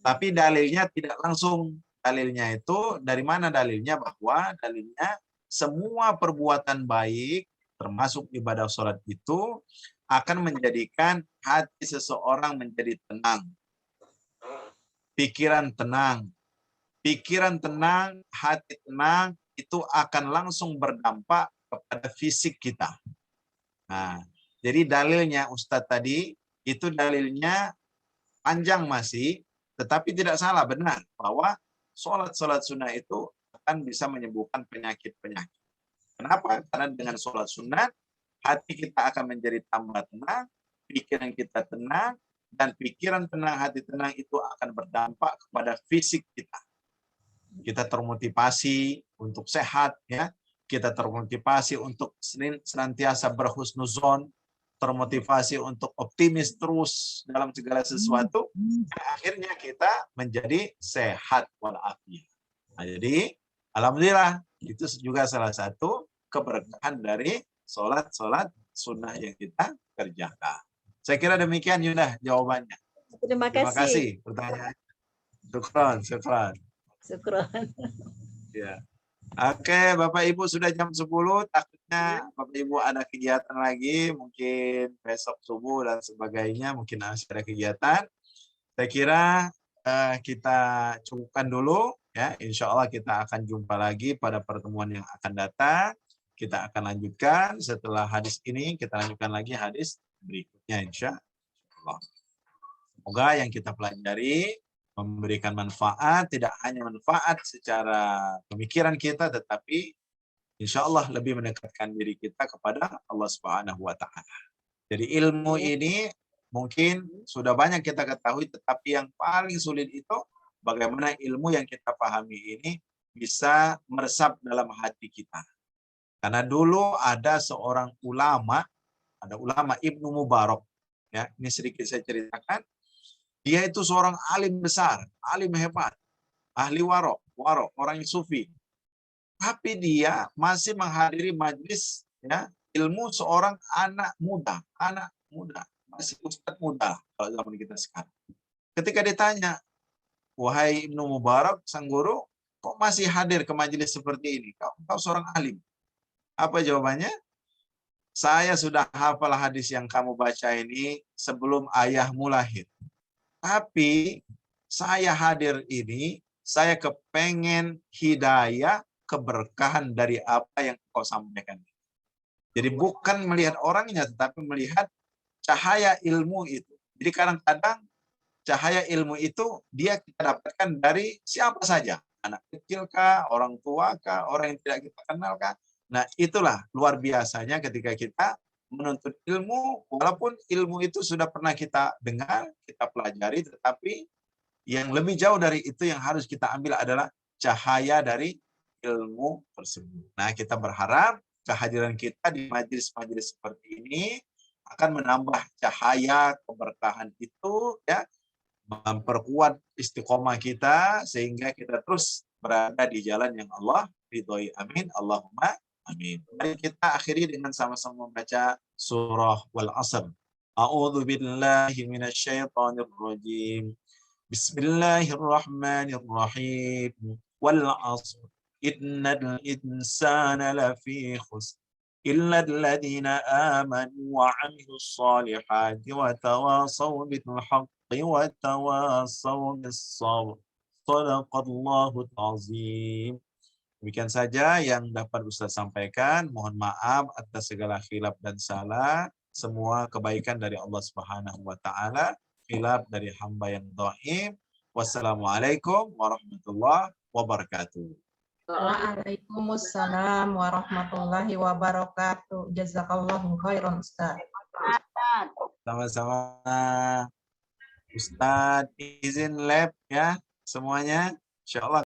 Tapi dalilnya tidak langsung. Dalilnya itu dari mana dalilnya? Bahwa dalilnya semua perbuatan baik termasuk ibadah sholat itu akan menjadikan hati seseorang menjadi tenang. Pikiran tenang. Pikiran tenang, hati tenang itu akan langsung berdampak kepada fisik kita. Nah, jadi dalilnya Ustadz tadi itu dalilnya panjang masih, tetapi tidak salah, benar bahwa sholat sunnah itu akan bisa menyembuhkan penyakit-penyakit. Kenapa? Karena dengan sholat sunnah hati kita akan menjadi tambah tenang, pikiran kita tenang, dan pikiran tenang, hati tenang itu akan berdampak kepada fisik kita. Kita termotivasi untuk sehat, ya. Kita termotivasi untuk senantiasa berhusnuzon, termotivasi untuk optimis terus dalam segala sesuatu. Akhirnya kita menjadi sehat walafiat. Nah, jadi alhamdulillah itu juga salah satu keberkahan dari sholat sunnah yang kita kerjakan. Saya kira demikian Yunda jawabannya. Terima Terima kasih. kasih pertanyaan. Syukran. Syukron. Ya. Oke, Bapak Ibu sudah jam 10, takutnya Bapak Ibu ada kegiatan lagi, mungkin besok subuh dan sebagainya, mungkin masih ada kegiatan. Saya kira kita cukupkan dulu, ya. Insya Allah kita akan jumpa lagi pada pertemuan yang akan datang. Kita akan lanjutkan setelah hadis ini, kita lanjutkan lagi hadis berikutnya, insya Allah. Semoga yang kita pelajari memberikan manfaat, tidak hanya manfaat secara pemikiran kita, tetapi insya Allah lebih mendekatkan diri kita kepada Allah Subhanahu wa Ta'ala. Jadi ilmu ini mungkin sudah banyak kita ketahui, tetapi yang paling sulit itu bagaimana ilmu yang kita pahami ini bisa meresap dalam hati kita. Karena dulu ada seorang ulama, ada ulama Ibnu Mubarak, ya, ini sedikit saya ceritakan. Dia itu seorang alim besar, alim hebat, ahli warok, orang yang sufi. Tapi dia masih menghadiri majlis, ya, ilmu seorang anak muda, masih ustadz muda kalau zaman kita sekarang. Ketika ditanya, wahai Ibnu Mubarak, sang guru, kok masih hadir ke majlis seperti ini? Kau seorang alim. Apa jawabannya? Saya sudah hafal hadis yang kamu baca ini sebelum ayahmu lahir. Tapi saya hadir ini, saya kepengen hidayah, keberkahan dari apa yang kau sampaikan. Jadi bukan melihat orangnya, tetapi melihat cahaya ilmu itu. Jadi kadang-kadang cahaya ilmu itu dia kita dapatkan dari siapa saja. Anak kecil kah, orang tua kah, orang yang tidak kita kenal kah. Nah itulah luar biasanya ketika kita menuntut ilmu, walaupun ilmu itu sudah pernah kita dengar, kita pelajari, tetapi yang lebih jauh dari itu yang harus kita ambil adalah cahaya dari ilmu tersebut. Nah, kita berharap kehadiran kita di majelis-majelis seperti ini akan menambah cahaya keberkahan itu, ya, memperkuat istiqomah kita sehingga kita terus berada di jalan yang Allah ridhoi. Amin. Allahumma amin. Mari kita akhiri dengan sama-sama membaca surah Wal Asr. A'udzu billahi minasyaitonir rajim. Bismillahirrahmanirrahim. Wal Asr. Innal insana lafi khusr. Illa alladhina amanu wa 'amilus solihati wa tawasaw bil haqqi wa tawasaw bis sabr. Shadaqallahul azim. Demikian saja yang dapat Ustaz sampaikan. Mohon maaf atas segala khilaf dan salah. Semua kebaikan dari Allah Subhanahu wa Ta'ala. Khilaf dari hamba yang dhaif. Wassalamualaikum warahmatullahi wabarakatuh. Waalaikumsalam warahmatullahi wabarakatuh. Jazakallahu khairan Ustaz. Sama-sama. Ustaz izin lab ya semuanya. Insyaallah